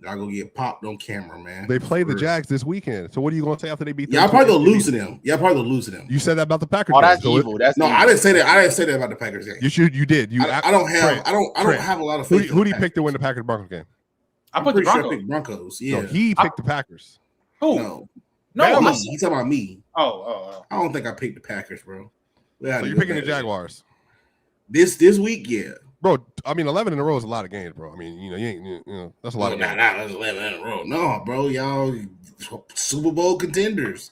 gonna get popped on camera, man. They play the Jags this weekend. So what are you gonna say after they beat them? Y'all probably gonna lose to them. You said that about the Packers. Oh, that's evil. I didn't say that. I didn't say that about the Packers game. You did. I don't have a lot of faith. Who do you pick to win the Packers Broncos game? I put the Broncos. Sure I picked Broncos. Yeah. No, he picked the Packers. Who? No, he's talking about me. Oh. I don't think I picked the Packers, bro. So you're picking the Jaguars. This week, yeah. Bro, I mean, 11 in a row is a lot of games, bro. I mean, you ain't, that's a lot of games. That's 11 in a row. No, bro, y'all Super Bowl contenders.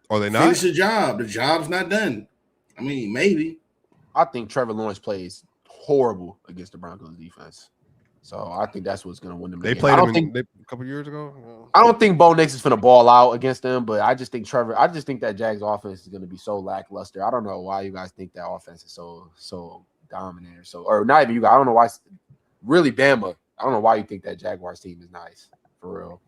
Are they not? Finish the job. The job's not done. I mean, maybe. I think Trevor Lawrence plays horrible against the Broncos defense. So I think that's what's going to win them. They played him a couple years ago. I don't think Bo Nix is going to ball out against them, but I just think that Jags offense is going to be so lackluster. I don't know why you guys think that offense is so dominant or not even you guys. I don't know why. Really, Bama. I don't know why you think that Jaguars team is nice for real.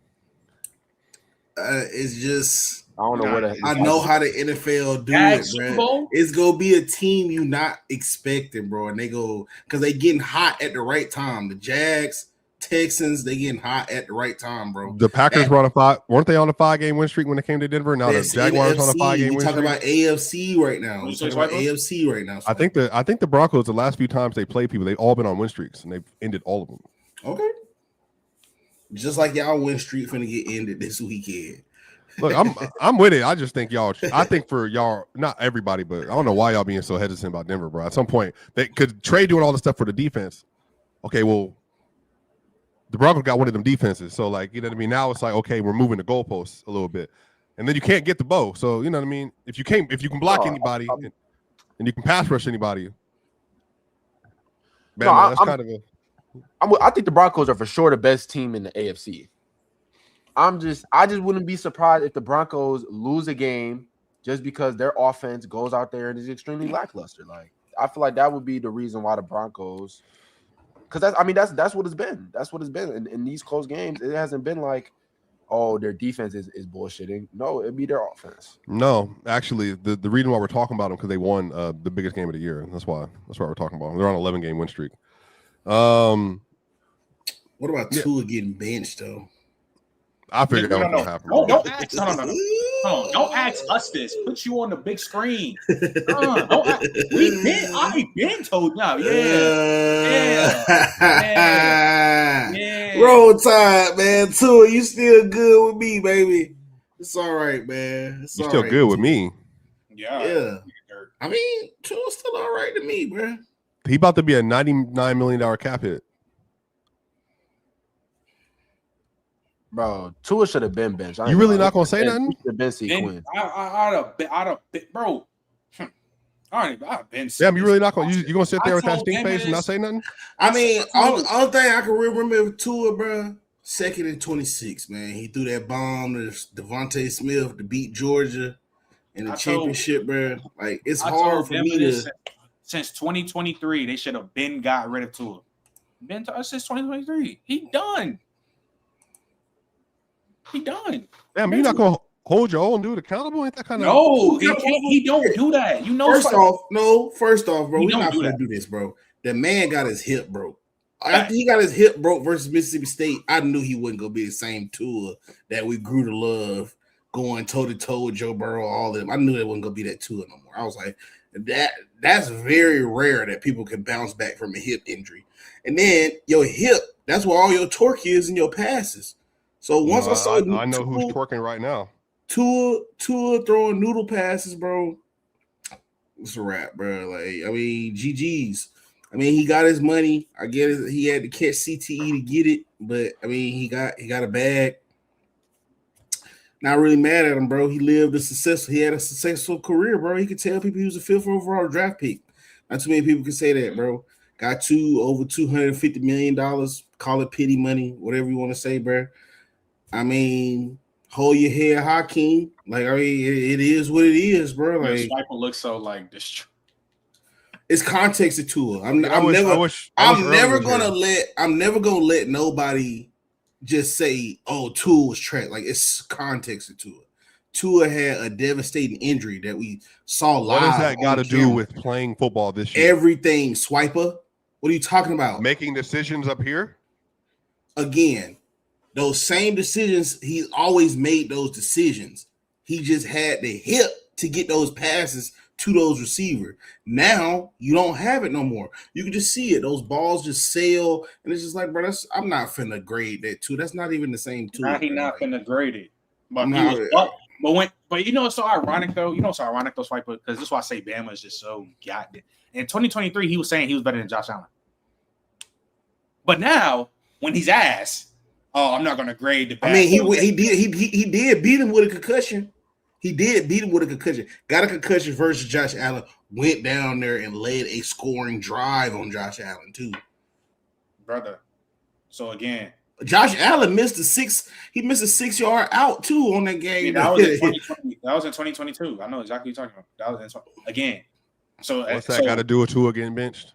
It's just I don't know what I know how the NFL do it, bro. It's gonna be a team you not expecting, bro, and they go because they getting hot at the right time. The Jags, Texans, they getting hot at the right time, bro. The Packers weren't they on a 5-game win streak when they came to Denver? Now the Jaguars on a 5-game win streak. We talking about AFC right now. We talking about AFC right now. I think the Broncos, the last few times they play people, they've all been on win streaks and they've ended all of them. Okay. Just like y'all win streak finna get ended this weekend. Look, I'm with it. I just think I think for y'all, not everybody, but I don't know why y'all being so hesitant about Denver, bro. At some point, they could Trey doing all the stuff for the defense. Okay, well, the Broncos got one of them defenses, so like, you know what I mean. Now it's like, okay, we're moving the goalposts a little bit, and then you can't get the bow. So you know what I mean. If you can block anybody and you can pass rush anybody, man, that's kind of I think the Broncos are for sure the best team in the AFC. I just wouldn't be surprised if the Broncos lose a game just because their offense goes out there and is extremely lackluster. Like, I feel like that would be the reason why the Broncos, because that's what it's been. That's what it's been in these close games. It hasn't been like, oh, their defense is bullshitting. No, it'd be their offense. No, actually, the reason why we're talking about them because they won the biggest game of the year. That's why we're talking about them. They're on an 11-game win streak. What about Tua getting benched though? I figured that was gonna happen. Don't ask. No. Don't ask us this. Put you on the big screen. Don't ask. I been told y'all. Yeah. Roll Tide, man. Tua, you still good with me, baby. It's all right, man. You still right, good with me. Yeah. I mean, Tua's still all right to me, bro. He about to be a $99 million cap hit. Bro, Tua should have been benched. You really not gonna say nothing? I'd have bro. I've been. Damn, you really not gonna? You gonna sit there with that stink face and not say nothing? I mean, only thing I can remember of Tua, bro, 2nd and 26, man. He threw that bomb to Devontae Smith to beat Georgia in the championship, bro. Like, it's hard for me to. Since 2023, they should have been got rid of Tua. Since 2023, he done. Damn, you're not gonna hold your own dude accountable? Ain't that kind of no? He don't do that. You know. First off, bro, we're not gonna do this, bro. The man got his hip broke. After he got his hip broke versus Mississippi State, I knew he wasn't gonna be the same Tua that we grew to love, going toe to toe with Joe Burrow, all of them. I knew it wasn't gonna be that Tua no more. I was like, that's very rare that people can bounce back from a hip injury. And then your hip, that's where all your torque is in your passes. So once I know who's twerking right now. Tua throwing noodle passes, bro. It's a wrap, bro. Like, I mean, GG's. I mean, he got his money. I get it. He had to catch CTE to get it, but I mean, he got a bag. Not really mad at him, bro. He had a successful career, bro. He could tell people he was a 5th overall draft pick. Not too many people can say that, bro. Got over $250 million. Call it pity money, whatever you want to say, bro. I mean, hold your head, Hakeem. Like, I mean, it is what it is, bro. Like, Sniper looks so like this. It's context to Tua. I'm never gonna let nobody just say, "Oh, Tua was trash." Like, it's context to Tua. Tua had a devastating injury that we saw live. What does that got to do with playing football this year? Everything, Swiper. What are you talking about? Making decisions up here? Again, those same decisions, he's always made those decisions. He just had the hip to get those passes to those receivers. Now, you don't have it no more. You can just see it. Those balls just sail, and it's just like, bro, I'm not finna grade that too. That's not even the same too. He not finna grade it. But you know it's so ironic though. Swiper, because this is why I say Bama is just so goddamn. In 2023, he was saying he was better than Josh Allen. But now, when he's asked, "Oh, I'm not gonna grade the." I mean, he did beat him with a concussion. Got a concussion versus Josh Allen. Went down there and led a scoring drive on Josh Allen too, brother. So again, Josh Allen missed a 6-yard out too on that game. Yeah, that was in 2022. I know exactly what you're talking about. That was again. So what's that got to do with Tua getting benched?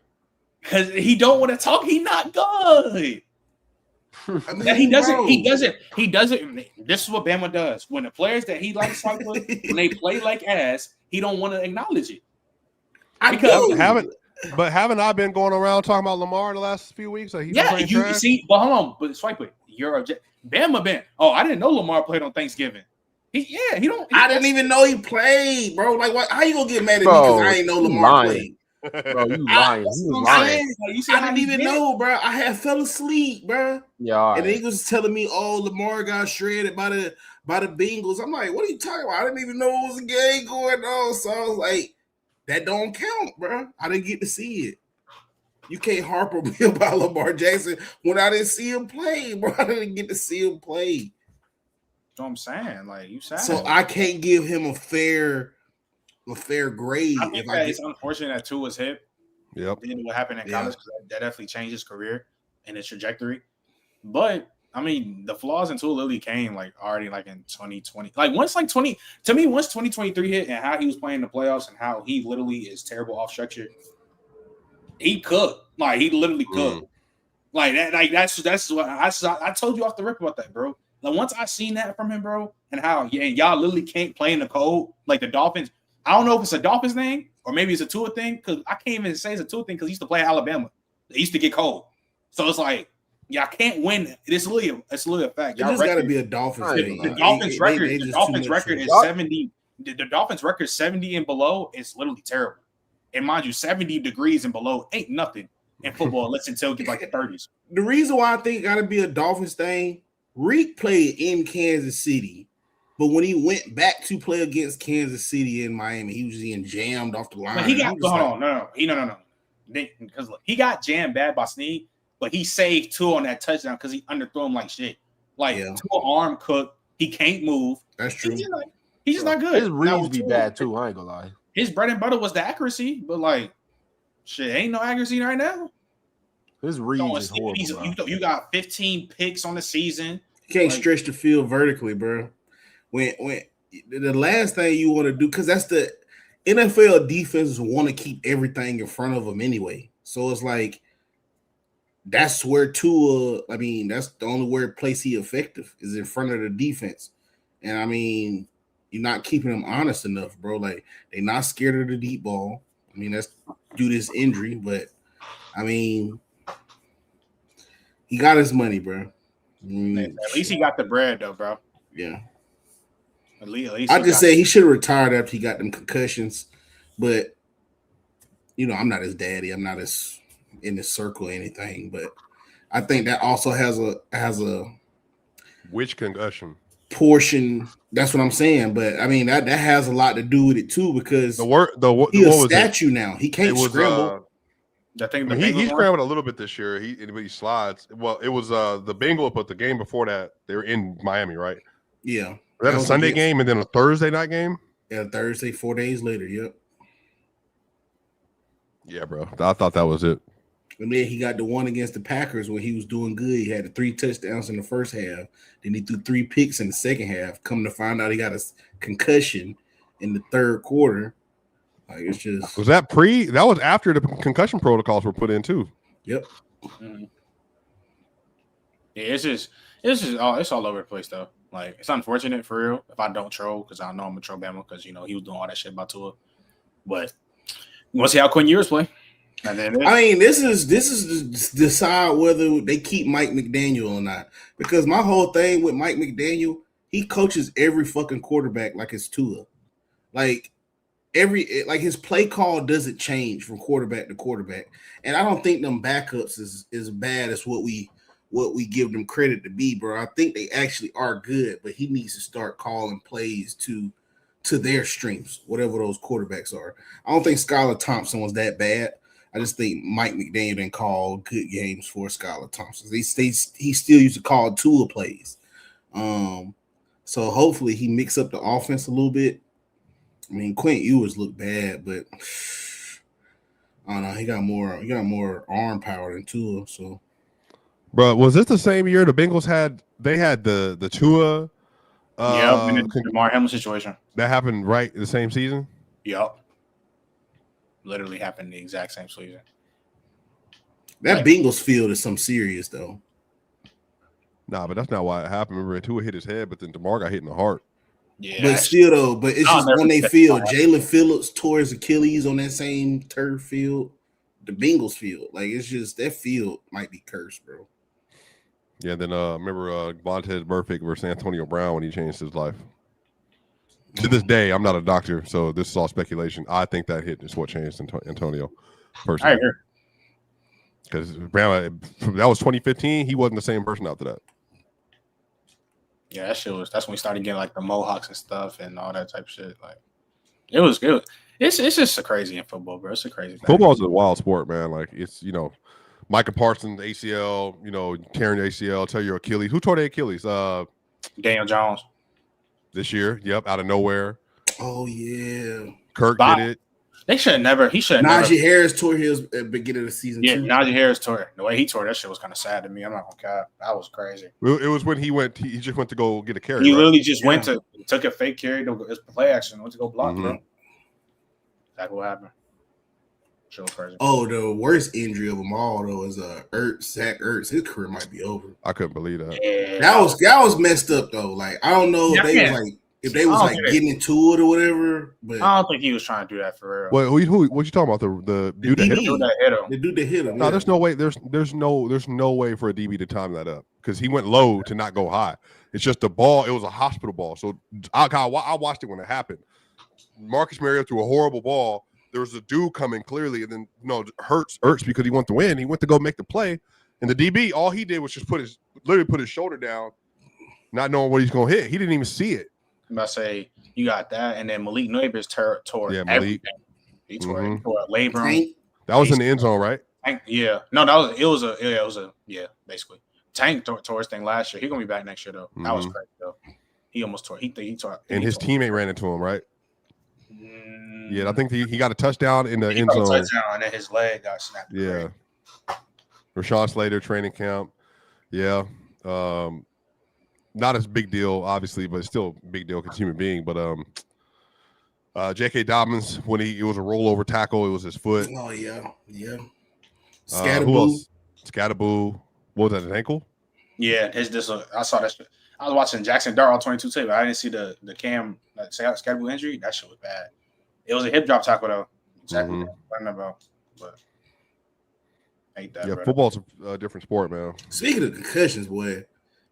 Because he don't want to talk. He not good. I mean, That he doesn't. bro. He doesn't. He doesn't. This is what Bama does. When the players that he likes fight with, when they play like ass, he don't want to acknowledge it. I Because do. Haven't I been going around talking about Lamar the last few weeks? Like he's been playing you trash? see, but hold on, but swipe it. You're Bama been. Oh, I didn't know Lamar played on Thanksgiving. He don't. I didn't even know he played, bro. Like, what? How you gonna get mad at me Bro, because I ain't know you Lamar lying. played? Bro, you lying. He That's was what I'm lying. saying. Like, you see I how didn't he even did? know, bro. I had fell asleep, bro. Yeah, all And right. they was telling me, "Oh, Lamar got shredded by the Bengals." I'm like, "What are you talking about? I didn't even know it was a game going on." So I was like, "That don't count, bro. I didn't get to see it. You can't harp on me about Lamar Jackson when I didn't see him play, bro. I didn't get to see him play. That's what I'm saying. Like you said. So I can't give him a fair grade. I think that it's unfortunate that Tua's hip. Yep. Did what happened in college because that definitely changed his career and his trajectory. But I mean, the flaws in Tua literally came like already like in 2020. Like once 2023 hit and how he was playing the playoffs and how he literally is terrible off structure. He cooked. Like he literally cooked. Like that. Like that's what I told you off the rip about that, bro. Like once I seen that from him, bro, and how y'all literally can't play in the cold. Like the Dolphins. I don't know if it's a Dolphins thing or maybe it's a Tua thing because I can't even say it's a Tua thing because he used to play at Alabama. They used to get cold, so it's like y'all can't win. It's literally a fact. It just got to be a Dolphins thing. The Dolphins record. The Dolphins record is 70. The Dolphins record 70 and below is literally terrible. And mind you, 70 degrees and below ain't nothing in football unless until get like the 30s. The reason why I think it got to be a Dolphins thing, Reek played in Kansas City, but when he went back to play against Kansas City in Miami, he was getting jammed off the line. But he got no. Because he got jammed bad by Snead, but he saved Tua on that touchdown because he underthrew him like shit. Like Tua arm cooked, he can't move. That's true. He's just not good. His reads be bad too. I ain't gonna lie. His bread and butter was the accuracy, but like, shit, ain't no accuracy right now. His reads is horrible. You got 15 picks on the season. You can't stretch the field vertically, bro. When the last thing you want to do, because that's the NFL defenses want to keep everything in front of them anyway. So it's like that's where Tua. I mean, that's the only place he effective is in front of the defense. And I mean, you're not keeping them honest enough, bro. Like they're not scared of the deep ball. I mean, that's due to this injury, but I mean, he got his money, bro. At least he got the bread, though, bro. Yeah. At least I just say he should have retired after he got them concussions, but you know, I'm not his daddy. I'm not as in his circle or anything, but I think that also has a which concussion portion. That's what I'm saying. But I mean that has a lot to do with it too because he's a statue now. He can't scramble. He scrambled a little bit this year. He slides. Well, it was the Bengals, but the game before that they were in Miami, right? Yeah. Was that a Sunday game and then a Thursday night game? Yeah, Thursday, 4 days later. Yep. Yeah, bro. I thought that was it. And then he got the one against the Packers when he was doing good. He had the 3 touchdowns in the first half. Then he threw 3 picks in the second half. Come to find out he got a concussion in the third quarter. Like it's just was that was after the concussion protocols were put in too. Yep. Mm-hmm. Yeah, it's all over the place though. Like it's unfortunate for real if I don't troll because I know I'm a troll Bama because you know he was doing all that shit about Tua. But we'll see how Quinn Ewers play. And then I mean, this is to decide whether they keep Mike McDaniel or not. Because my whole thing with Mike McDaniel, he coaches every fucking quarterback like it's Tua. Like his play call doesn't change from quarterback to quarterback. And I don't think them backups is as bad as what we give them credit to be, bro. I think they actually are good, but he needs to start calling plays to their strengths, whatever those quarterbacks are. I don't think Skylar Thompson was that bad. I just think Mike McDaniel didn't call good games for Skylar Thompson. He still used to call Tua plays. So hopefully he mix up the offense a little bit. I mean, Quint Ewers looked bad, but I don't know. He got more arm power than Tua. So, bro, was this the same year the Bengals had the Tua? The Damar Hamlin situation that happened right the same season. Yep, literally happened the exact same season. That Bengals field is some serious though. Nah, but that's not why it happened. Remember, Tua hit his head, but then DeMar got hit in the heart. Yeah, But still, though, but it's I'll just never on their forget field. that. Jalen Phillips tore his Achilles on that same turf field, the Bengals field. Like, it's just that field might be cursed, bro. Yeah, then remember Vontez Burfict versus Antonio Brown when he changed his life. To this day, I'm not a doctor, so this is all speculation. I think that hit is what changed Antonio personally. I agree. Because Brown, that was 2015. He wasn't the same person after that. Yeah, that's when we started getting like the mohawks and stuff and all that type of shit. Like, it was good. It's just so crazy in football, bro. It's a crazy thing. Football is a wild sport, man. Like, it's, Micah Parsons ACL, tearing ACL, tear your Achilles. Who tore their Achilles? Daniel Jones. This year, yep, out of nowhere. Oh yeah, Kirk did it. He should have never. Najee Harris tore his at the beginning of the season. Yeah, too. Najee Harris tore it. The way he tore that shit was kind of sad to me. I'm not gonna cap. That was crazy. It was when he went. He just went to go get a carry. He right? literally just took a fake carry to his play action, went to go block, bro. That's what happened. Shit was crazy. Oh, the worst injury of them all though is Zach Ertz. His career might be over. I couldn't believe that. Yeah, That was messed up though. Like, I don't know if they was getting into it or whatever. But I don't think he was trying to do that for real. What you talking about? The dude that hit him? The dude that hit him. No, there's no way. There's no way for a DB to time that up because he went low to not go high. It's just the ball. It was a hospital ball. So I watched it when it happened. Marcus Mariota threw a horrible ball. There was a dude coming clearly, and then Ertz because he wanted to win. He went to go make the play, and the DB all he did was just put his shoulder down, not knowing what he's gonna hit. He didn't even see it. I'm about to say you got that, and then Malik Neighbors tore everything. He tore it. He tore a labrum. That was in the end zone, right? Yeah, no, it was basically Tank tore his thing last year. He's gonna be back next year though. That was crazy though. He almost tore. He tore. And his teammate ran into him, right? Yeah, I think he got a touchdown in the end zone. Touchdown, and then his leg got snapped. Yeah. Rashawn Slater training camp. Yeah. Not as big deal, obviously, but still a big deal because human being. But J.K. Dobbins, when it was a rollover tackle, it was his foot. Oh yeah. Who else? Scatterboo. What was that, an ankle? Yeah, I saw that shit. I was watching Jackson Dart on 22 tape, but I didn't see the Cam Scatterboo injury. That shit was bad. It was a hip drop tackle though. Exactly. What I'm about, but I hate that. Yeah, brother. football's a different sport, man. Speaking of concussions, boy,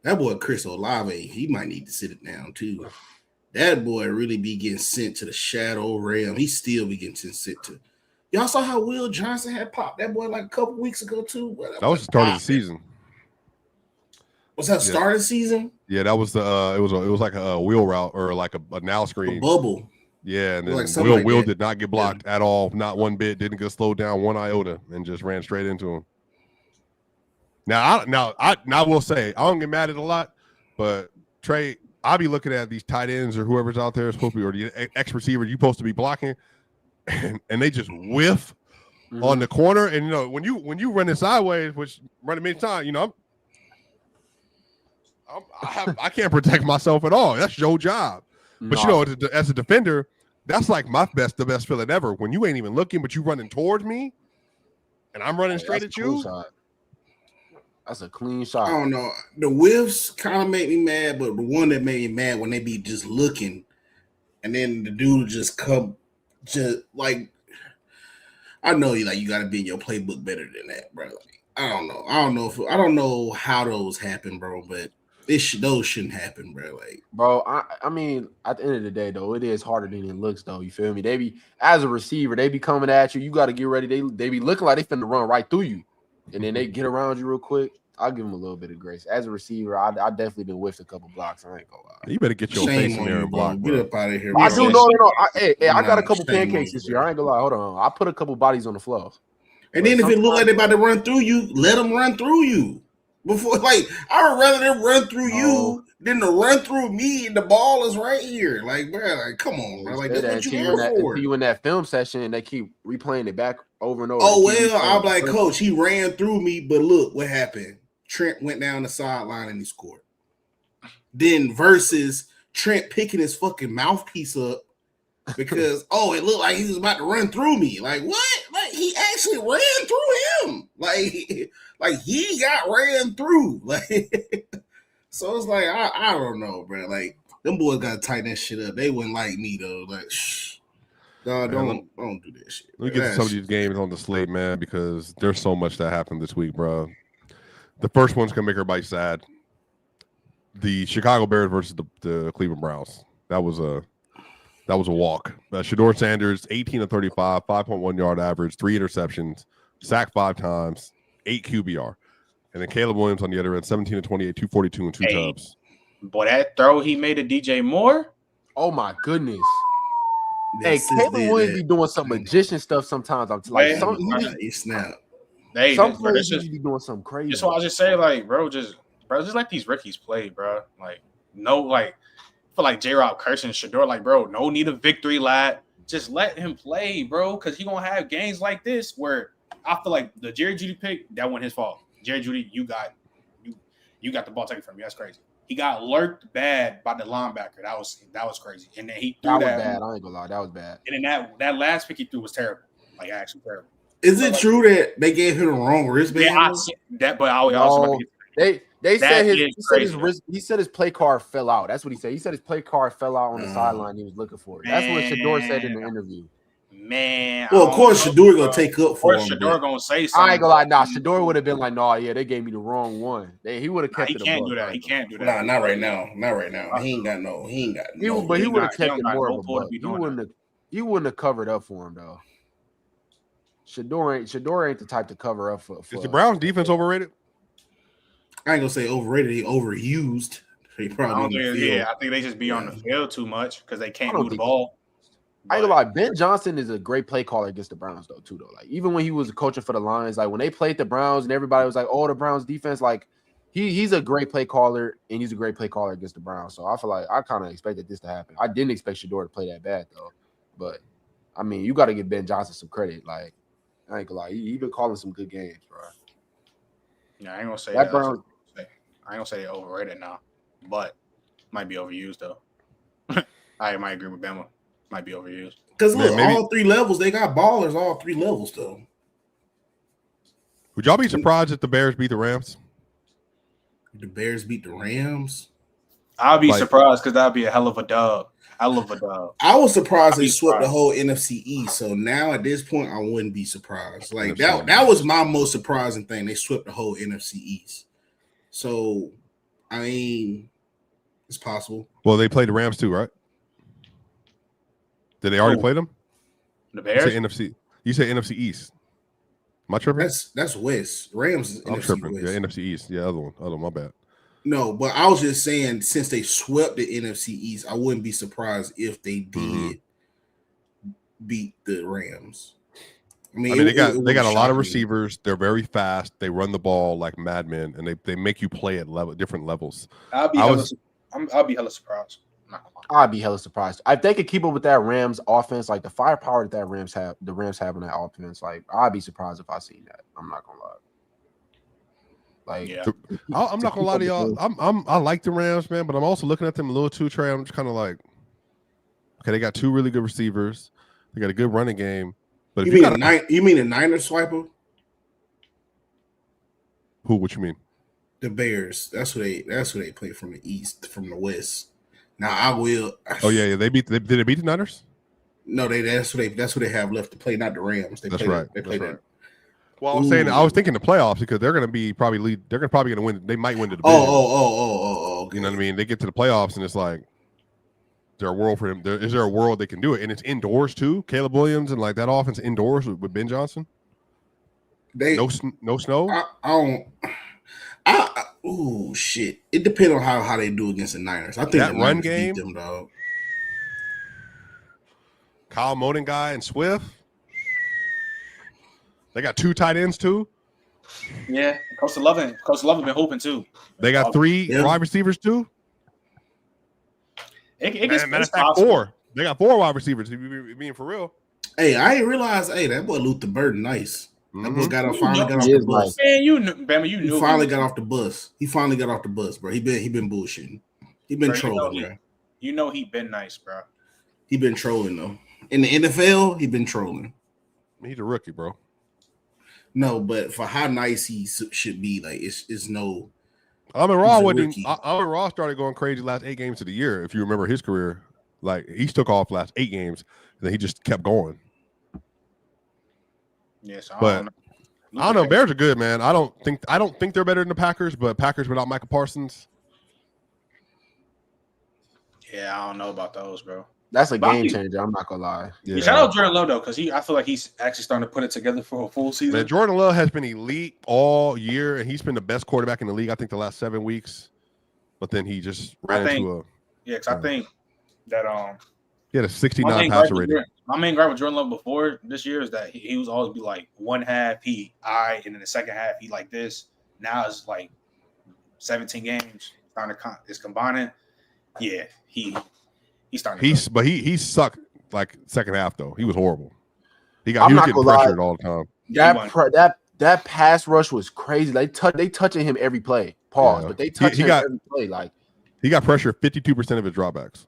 that boy Chris Olave, he might need to sit it down too. That boy really be getting sent to the shadow realm. He still be getting sent to. Y'all saw how Will Johnson had popped that boy like a couple weeks ago too. That was the start of the season. Was that start of the season? Yeah, that was the. It was like a wheel route or like a now screen bubble. Yeah, and then like Will did not get blocked at all, not one bit. Didn't get slowed down one iota, and just ran straight into him. Now I will say I don't get mad at it a lot, but Trey, I'll be looking at these tight ends or whoever's out there supposed to be, or the X receiver you're supposed to be blocking, and they just whiff on the corner. And when you run it sideways, which running many times, I can't protect myself at all. That's your job. But as a defender, that's like the best feeling ever. When you ain't even looking, but you running towards me, and I'm running straight at you. That's a clean shot. I don't know. The whiffs kind of make me mad, but the one that made me mad when they be just looking, and then the dude just come, just like, I know you got to be in your playbook better than that, bro. Like, I don't know how those happen, bro, but those shouldn't happen, bro. Like, bro, I mean, at the end of the day, though, it is harder than it looks, though. You feel me? They be, as a receiver, they be coming at you. You got to get ready. They be looking like they finna run right through you, and then they get around you real quick. I'll give them a little bit of grace. As a receiver, I definitely been whiffed a couple blocks. I ain't gonna lie. You better get your face in there and block. Get up out of here. I do know. I got a couple pancakes this year. I ain't gonna lie. Hold on. I put a couple bodies on the floor. And then if it look like they about to run through you, let them run through you. Before, like, I would rather them run through you than to run through me, and the ball is right here. Like, bro, like, come on, bro. Like, that's what you here for. You in that film session, and they keep replaying it back over and over. Oh, well, I'm like, coach, he ran through me, but look what happened. Trent went down the sideline and he scored. Then versus Trent picking his fucking mouthpiece up because, it looked like he was about to run through me. Like, what? Like, he actually ran through him. Like he got ran through. Like, So it's like I don't know, bro. Like them boys gotta tighten that shit up. They wouldn't like me though. Like, shh, dog, don't do that shit. Let me get to some of these games on the slate, man, because there's so much that happened this week, bro. The first one's gonna make everybody sad. The Chicago Bears versus the Cleveland Browns. That was a walk. Shador Sanders, 18 of 35, 5.1 yard average, 3 interceptions, sacked 5 times, 8 QBR. And then Caleb Williams on the other end, 17 of 28, 242 and 2 tubs. Boy, that throw he made to DJ Moore. Oh my goodness. Hey, Caleb Williams be doing some magician stuff sometimes. I'm like, he snapped. Some players just be doing something crazy. That's why I just say, like, bro, just let these rookies play, bro. Like, no, like, I feel like J-Rob cursing Shador, like, bro, no need a victory lap. Just let him play, bro, because he gonna have games like this where I feel like the Jerry Jeudy pick, that wasn't his fault. Jerry Jeudy, you got the ball taken from you. That's crazy. He got lurked bad by the linebacker. That was crazy. And then he threw that was bad. I ain't gonna lie, that was bad. And then that last pick he threw was terrible. Like, actually terrible. Is it true that they gave him the wrong wristband? Yeah, I see that, but I was about to get They said he said his play card fell out. That's what he said. He said his play card fell out on the sideline. He was looking for it. That's what Shador said in the interview. Man, well, of course, Shador gonna take up for him. Shador gonna say something. I ain't gonna lie. Nah, Shador would have been like, "Nah, yeah, they gave me the wrong one." He would have kept it. He can't do that. He can't do that. Nah, not right now. Not right now. He ain't got no. But he would have kept it more of a buck. He wouldn't have covered up for him though. Shador ain't the type to cover up for. Is the Browns defense overrated? I ain't gonna say overrated. He overused. He probably I think they just be on the field too much because they can't move the ball. I ain't gonna lie, Ben Johnson is a great play caller against the Browns though, too. Though, like even when he was coaching for the Lions, like when they played the Browns and everybody was like, "Oh, the Browns defense," like he's a great play caller and he's a great play caller against the Browns. So I feel like I kind of expected this to happen. I didn't expect Shador to play that bad though, but I mean, you got to give Ben Johnson some credit. Like I ain't gonna lie, he been calling some good games, bro. Yeah, I ain't gonna say that Browns. I ain't gonna say they're overrated now, but might be overused though. I might agree with Bama. Might be overused. Because look, all 3 levels, they got ballers all 3 levels though. Would y'all be surprised if the Bears beat the Rams? The Bears beat the Rams? I'll be surprised because that'd be a hell of a dub. I was surprised they swept the whole NFC East. So now at this point, I wouldn't be surprised. Like that was my most surprising thing. They swept the whole NFC East. So I mean, it's possible. Well, they played the Rams too, right? Did they already play them? The Bears? You say NFC East. Am I tripping? That's West. Rams is I'm NFC tripping. West. Yeah, NFC East. Yeah, other one. My bad. No, but I was just saying, since they swept the NFC East, I wouldn't be surprised if they did beat the Rams. I mean they got a lot of receivers. They're very fast. They run the ball like madmen, and they make you play at different levels. I'll be hella surprised. I'd be hella surprised if they could keep up with that Rams offense, like the firepower that the Rams have on that offense. Like I'd be surprised if I seen that. I'm not gonna lie. Like I'm not gonna lie to y'all. I like the Rams, man, but I'm also looking at them a little too. Trey, I'm just kind of like, okay, they got 2 really good receivers. They got a good running game. But you mean a Niners swiper? Who? What you mean? The Bears. That's who they play from the East, from the West. Now I will. Oh yeah. Did they beat the Niners? No, that's what they have left to play. Not the Rams. That's right. Well, I'm saying I was thinking the playoffs because they're going to be probably lead. They're probably going to win. They might win the division. Okay. You know what I mean? They get to the playoffs and it's like, is there a world for them? Is there a world they can do it? And it's indoors too. Caleb Williams and like that offense indoors with Ben Johnson. No snow. Oh shit! It depends on how they do against the Niners. I think that the run Niners game, beat them, dog. Kyle Moden guy and Swift. They got 2 tight ends too. Yeah, Coach Lovin been hoping too. They got 3 wide receivers too. Matter of fact, 4. They got 4 wide receivers. If you're being for real. Hey, I didn't realize. Hey, that boy Luther Burden, nice. That boy finally got off the bus. Man, you knew. He finally got off the bus. He finally got off the bus, bro. He been bullshitting. He been trolling, bro. You know he been nice, bro. He been trolling though. In the NFL, he been trolling. He's a rookie, bro. No, but for how nice he should be, like it's no. Amon-Ra started going crazy last 8 games of the year. If you remember his career, like he took off last 8 games, and then he just kept going. Yes, But I don't know. Bears are good, man. I don't think they're better than the Packers, but Packers without Michael Parsons. Yeah, I don't know about those, bro. That's a game changer. I'm not gonna lie. Yeah. Shout out Jordan Love though, because I feel like he's actually starting to put it together for a full season. Man, Jordan Love has been elite all year, and he's been the best quarterback in the league. I think the last 7 weeks, but then he just ran into a. Yeah, because I think that he had a 69 passer rating. My main gripe with Jordan Love before this year is that he was always be like one half and then the second half he like this. Now it's like 17 games it's combining. Yeah, he's starting. But he sucked like second half though. He was horrible. He was getting pressured all the time. That pass rush was crazy. They touching him every play. But they touching him every play. Like he got pressured 52% of his dropbacks.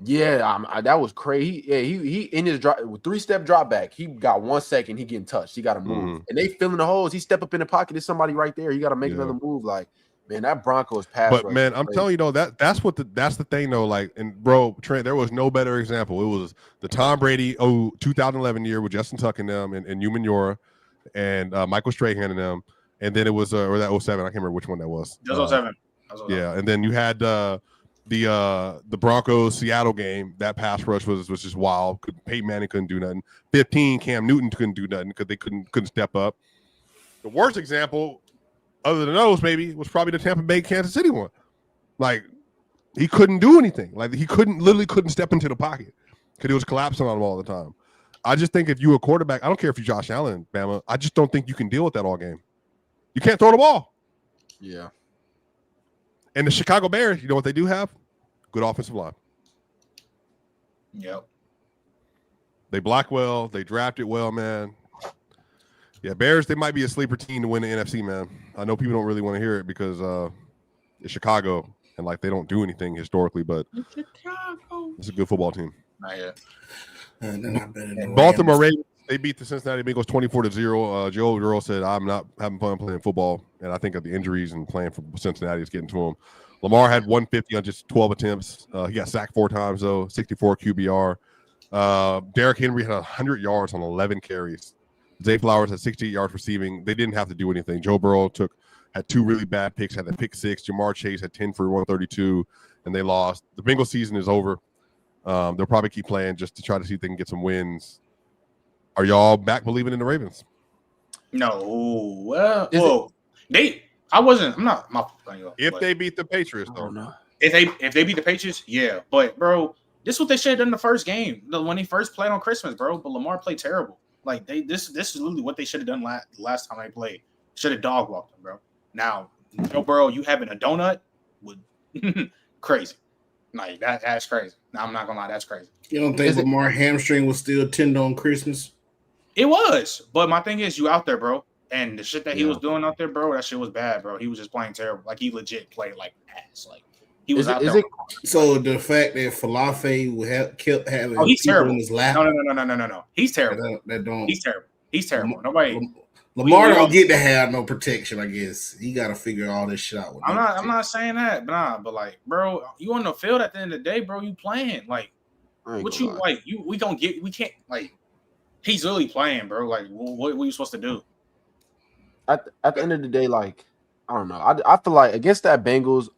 Yeah, that was crazy. He in his 3-step drop back. He got 1 second. He getting touched. He got to move, and they filling the holes. He step up in the pocket. There's somebody right there. You got to make another move. Like, man, that Broncos pass. But man, I'm telling you though, that's the thing though. Like, and bro, Trent, there was no better example. It was the Tom Brady 2011 year with Justin Tuck and them and Hugh Manura and Michael Strahan and them, and then it was or that 07. I can't remember which one that was. That was 07. Yeah, and then you had the Broncos Seattle game. That pass rush was just wild. Peyton Manning couldn't do nothing. 15 Cam Newton couldn't do nothing because they couldn't step up. The worst example, other than those, maybe was probably the Tampa Bay Kansas City one. Like he couldn't do anything. Like he literally couldn't step into the pocket because he was collapsing on him all the time. I just think if you a quarterback, I don't care if you're Josh Allen, Bama. I just don't think you can deal with that all game. You can't throw the ball. Yeah. And the Chicago Bears, you know what they do have? Good offensive line. Yep. They block well. They drafted well, man. Yeah, Bears, they might be a sleeper team to win the NFC, man. I know people don't really want to hear it because it's Chicago and like they don't do anything historically, but it's a good football team. Not yet. Baltimore Ravens, they beat the Cincinnati Bengals 24-0. Joe Burrow said, "I'm not having fun playing football," and I think of the injuries and playing for Cincinnati is getting to him. Lamar had 150 on just 12 attempts. He got sacked 4 times though, 64 QBR. Derrick Henry had 100 yards on 11 carries. Zay Flowers had 68 yards receiving. They didn't have to do anything. Joe Burrow had 2 really bad picks, had a pick 6. Jamar Chase had 10 for 132, and they lost. The Bengals season is over. They'll probably keep playing just to try to see if they can get some wins. Are y'all back believing in the Ravens? No. Well, I'm not. If they beat the Patriots, though. If they beat the Patriots, yeah. But bro, this is what they should have done in the first game when they first played on Christmas, bro. But Lamar played terrible. Like this is literally what they should have done last time they played. Should have dog walked them, bro. Now, Joe Burrow, you having a donut would crazy. Like that's crazy. Now I'm not gonna lie, that's crazy. You don't think Lamar hamstring was still tender on Christmas? It was, but my thing is, you out there, bro, and the shit that he was doing out there, bro, that shit was bad, bro. He was just playing terrible. Like he legit played like ass. Like he was out there. So the fact that Falafel kept having he's terrible in his lap. No. He's terrible. He's terrible. Nobody. Lamar don't get to have no protection. I guess he got to figure all this shit out. I'm not saying that, but like, bro, you on the field at the end of the day, bro. You playing like what you like? We can't like. He's really playing, bro. Like, what are you supposed to do? At the end of the day, like, I don't know. I feel like against that Bengals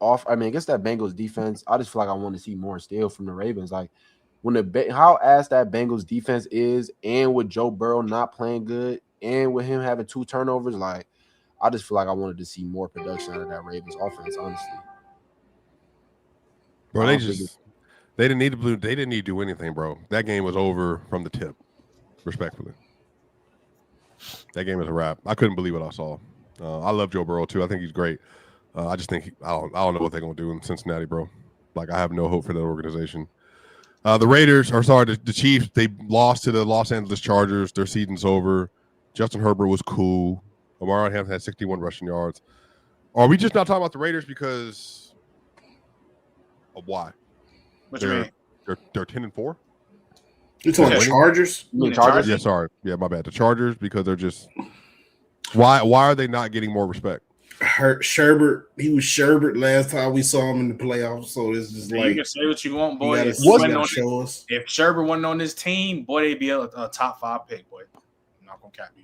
defense, I just feel like I want to see more still from the Ravens. Like, how ass that Bengals defense is, and with Joe Burrow not playing good, and with him having 2 turnovers, like, I just feel like I wanted to see more production out of that Ravens offense, honestly. Bro, they didn't need to do anything, bro. That game was over from the tip. Respectfully, that game is a wrap. I couldn't believe what I saw. I love Joe Burrow too. I think he's great. I just think I don't know what they're gonna do in Cincinnati, bro. Like I have no hope for that organization. The Chiefs. They lost to the Los Angeles Chargers. Their season's over. Justin Herbert was cool. Omar Hampton had 61 rushing yards. Are we just not talking about the Raiders because of why? What you mean? They're 10-4. You talking about Chargers? Chargers? Yeah, sorry. Yeah, my bad. The Chargers because they're just why are they not getting more respect? hurt Sherbert. He was Sherbert last time we saw him in the playoffs. So it's just You can say what you want, boy. You If Sherbert wasn't on this team, boy, they'd be a top 5 pick, boy. I'm not gonna cap you.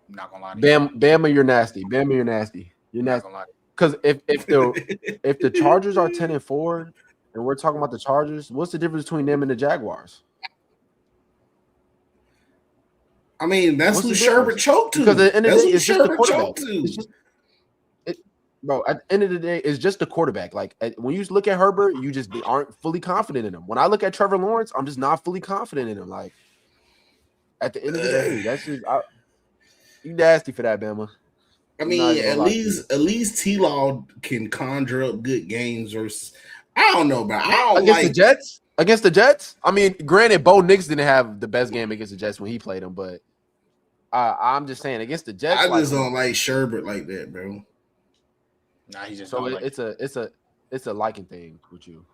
I'm not gonna lie to you. Bama, you're nasty. Bama, you're nasty. You're nasty. Because if the Chargers are 10-4, and we're talking about the Chargers, what's the difference between them and the Jaguars? I mean, that's who Sherbert choked to. Because at the end of the day, it's just the quarterback. Bro, at the end of the day, it's just the quarterback. Like when you look at Herbert, you just aren't fully confident in him. When I look at Trevor Lawrence, I'm just not fully confident in him. Like at the end of the day, that's just you nasty for that, Bama. I mean, at least T-Law can conjure up good games. Versus, I don't know, bro. I don't against the Jets. Against the Jets, I mean, granted, Bo Nix didn't have the best game against the Jets when he played them, but I'm just saying against the Jets, I just don't like Sherbert like that, bro. Nah, he just so it's a liking thing with you.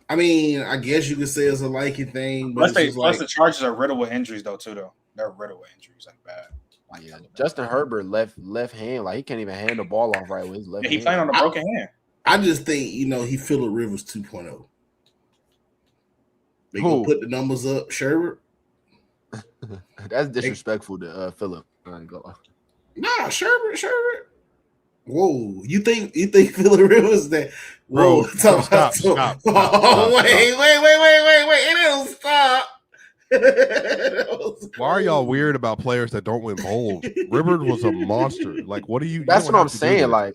I mean, I guess you could say it's a liking thing, but plus the Chargers are riddled with injuries though too. Though they're riddled with injuries like bad. Yeah, Justin Herbert left hand, like he can't even hand the ball off right with his left. He playing on a broken hand. I just think he Phillip Rivers 2.0. They gonna put the numbers up, Sherbert. That's disrespectful to Phillip. Nah, Sherbert. Whoa, you think Phillip Rivers that? Whoa, bro, stop. Oh, wait! It don't stop. Why are y'all weird about players that don't win bowls? Rivers was a monster. Like, what do you? That's what I'm saying. Like,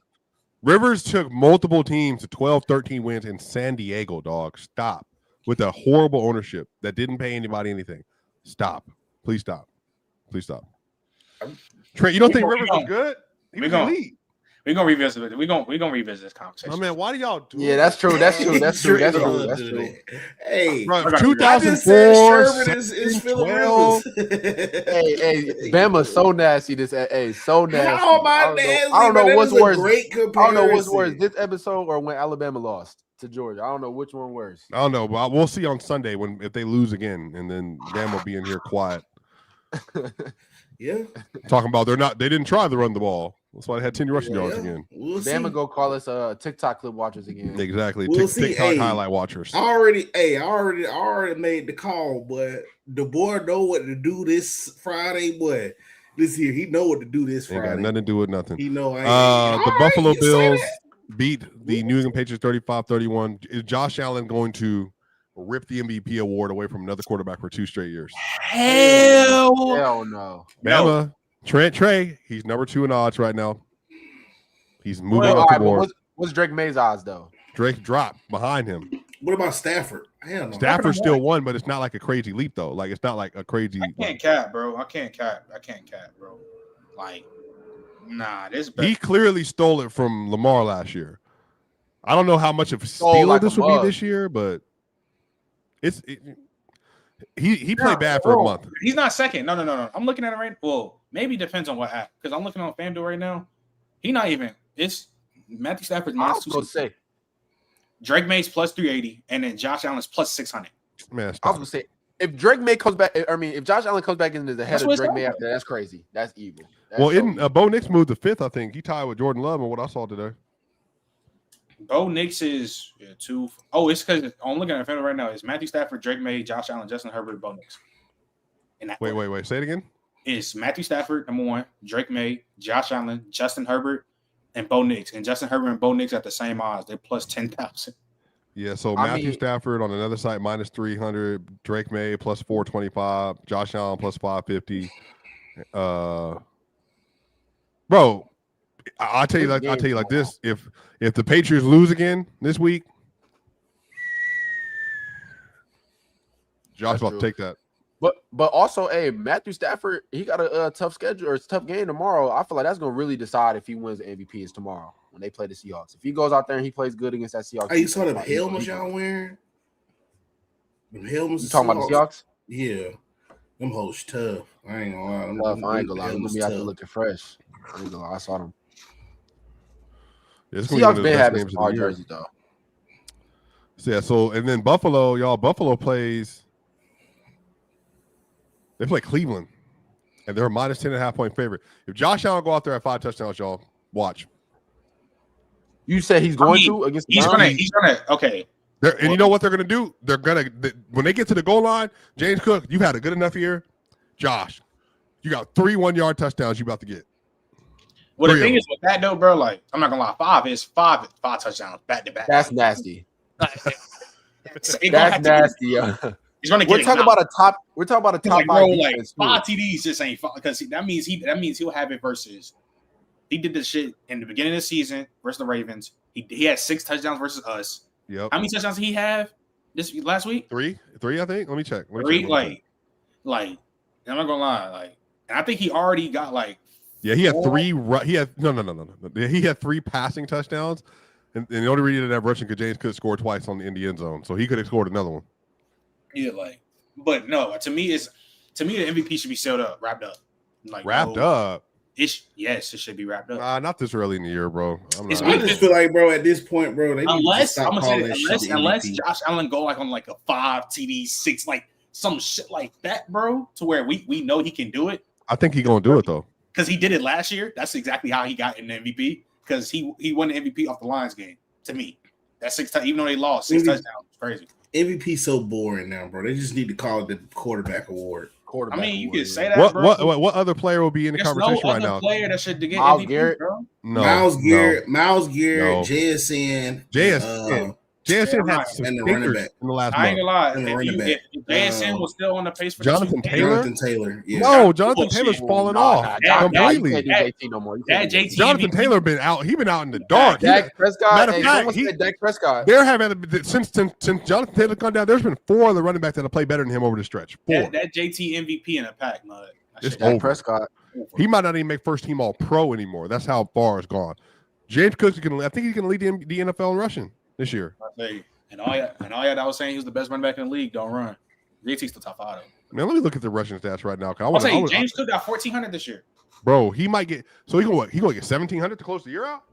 Rivers took multiple teams to 12, 13 wins in San Diego. Dog, stop. With a horrible ownership that didn't pay anybody anything. Stop. Please stop. Trent, you don't think Rivers was good? He was elite. We're gonna revisit it. We're gonna revisit this conversation. Oh man, why do y'all do that's true. That's true. Hey, bro, 2004 is Phillip Rivers. Hey, Bama's so nasty. So nasty. I don't know what's worse. Great I don't know what's worse, this episode or when Alabama lost to Georgia. I don't know which one worse. I don't know, but we'll see on Sunday if they lose again, and then Bama will be in here quiet. Yeah, talking about they didn't try to run the ball. That's why they had 10 rushing yards again. We'll Bama go call us TikTok clip watchers again. Exactly. We'll TikTok highlight watchers. I already made the call, but the boy know what to do this Friday, boy. This here, he know what to do this Friday. Ain't got nothing to do with nothing. He know the Buffalo Bills beat the New England Patriots 35-31. Is Josh Allen going to rip the MVP award away from another quarterback for 2 straight years? Hell no. Bama, Trey, he's number 2 in odds right now. He's moving up the board. What's Drake May's odds, though? Drake dropped behind him. What about Stafford? Hell no. Stafford still won, but it's not like a crazy leap, though. Like, it's not like a crazy. I can't cap, bro. I can't cap, bro. Like, nah, this. He clearly stole it from Lamar last year. I don't know how much of a steal this will be this year, but he played bad for a month. He's not second. No. I'm looking at it right. Well, maybe it depends on what app. Because I'm looking on FanDuel right now. He not even. It's Matthew Stafford's minus 260. Drake May's plus 380, and then Josh Allen's plus 600. Man, I was gonna say if Drake May comes back, if Josh Allen comes back into the head of Drake May after that, that's crazy. That's evil. Bo Nix moved to 5th, I think. He tied with Jordan Love on what I saw today. Bo Nix is 2. Oh, it's because I'm looking at FanDuel right now. It's Matthew Stafford, Drake May, Josh Allen, Justin Herbert, Bo Nix. Wait. Say it again. It's Matthew Stafford, number 1, Drake May, Josh Allen, Justin Herbert, and Bo Nix. And Justin Herbert and Bo Nix at the same odds. They're plus 10,000. Yeah, so Matthew Stafford on another site minus 300, Drake May plus 425, Josh Allen plus 550. Bro, I'll tell you like this: if the Patriots lose again this week, Josh about to take that. But also, Matthew Stafford, he got a tough schedule or it's a tough game tomorrow. I feel like that's gonna really decide if he wins the MVP is tomorrow when they play the Seahawks. If he goes out there and he plays good against that Seahawks, you saw them helmets y'all wearing? Them helmets. You talking about the Seahawks? Yeah, them hoes tough. I ain't gonna lie. I ain't gonna lie. Them be out there looking fresh. I ain't gonna lie. I saw them. Yeah, Seahawks been having some hard jerseys though. So and then Buffalo plays. They play Cleveland, and they're a minus 10.5 point favorite. If Josh Allen go out there at 5 touchdowns, y'all watch. You said he's going to against the Browns? He's gonna. Okay. And you know what they're gonna do? They're gonna when they get to the goal line. James Cook, you've had a good enough year. Josh, you got 3 1-yard touchdowns you about to get. Well, the thing is with that though, bro. Like, I'm not gonna lie, five touchdowns back to back. That's nasty. That's nasty. He's gonna get. We're talking about a top. We're talking about a top like, bro, 5 like defense. 5 TDs just ain't because that means he'll have it versus. He did this shit in the beginning of the season versus the Ravens. He had 6 touchdowns versus us. Yep. How many touchdowns did he have this last week? 3, I think. Let me check. 3, like, I'm not gonna lie, like, and I think he already got like. Yeah, he had 3. He had no. He had 3 passing touchdowns, and the only reason he didn't have rushing because James could score twice in the end zone, so he could have scored another one. Yeah, like, but no, to me the MVP should be wrapped up. Like wrapped up. Yes, it should be wrapped up. Not this early in the year, bro. I just feel like, bro, at this point, bro, they unless Josh Allen go like on like a 5 TD 6, like some shit like that, bro, to where we know he can do it. I think he's gonna do it though. Because he did it last year. That's exactly how he got in the MVP. Because he won the MVP off the Lions game. To me, that's 6 times. Even though they lost 6 touchdowns, it's crazy. MVP so boring now, bro. They just need to call it the quarterback award. I mean, you could say that. What other player will be in the conversation right now? Player that should get Myles MVP, Garrett, bro. Miles Garrett, JSN. JSN had some stinkers in the last month. I ain't gonna lie. If JSN was still on the pace for Jonathan Taylor? Yeah. No, Jonathan Taylor's falling off completely. Jonathan Taylor been out. He been out in the dark. Dak Prescott. Matter of fact, Dak Prescott. There have since Jonathan Taylor come down. There's been 4 other running backs that have played better than him over the stretch. 4. That JT MVP in a pack, mud. Dak Prescott. He might not even make first team All Pro anymore. That's how far it's gone. James Cook I think he's going to lead the NFL in rushing this year. And all y'all that was saying he was the best running back in the league, don't run. JT's the top 5 though. Man, let me look at the rushing stats right now. James Cook got 1,400 this year. Bro, he might get – so he going to get 1,700 to close the year out?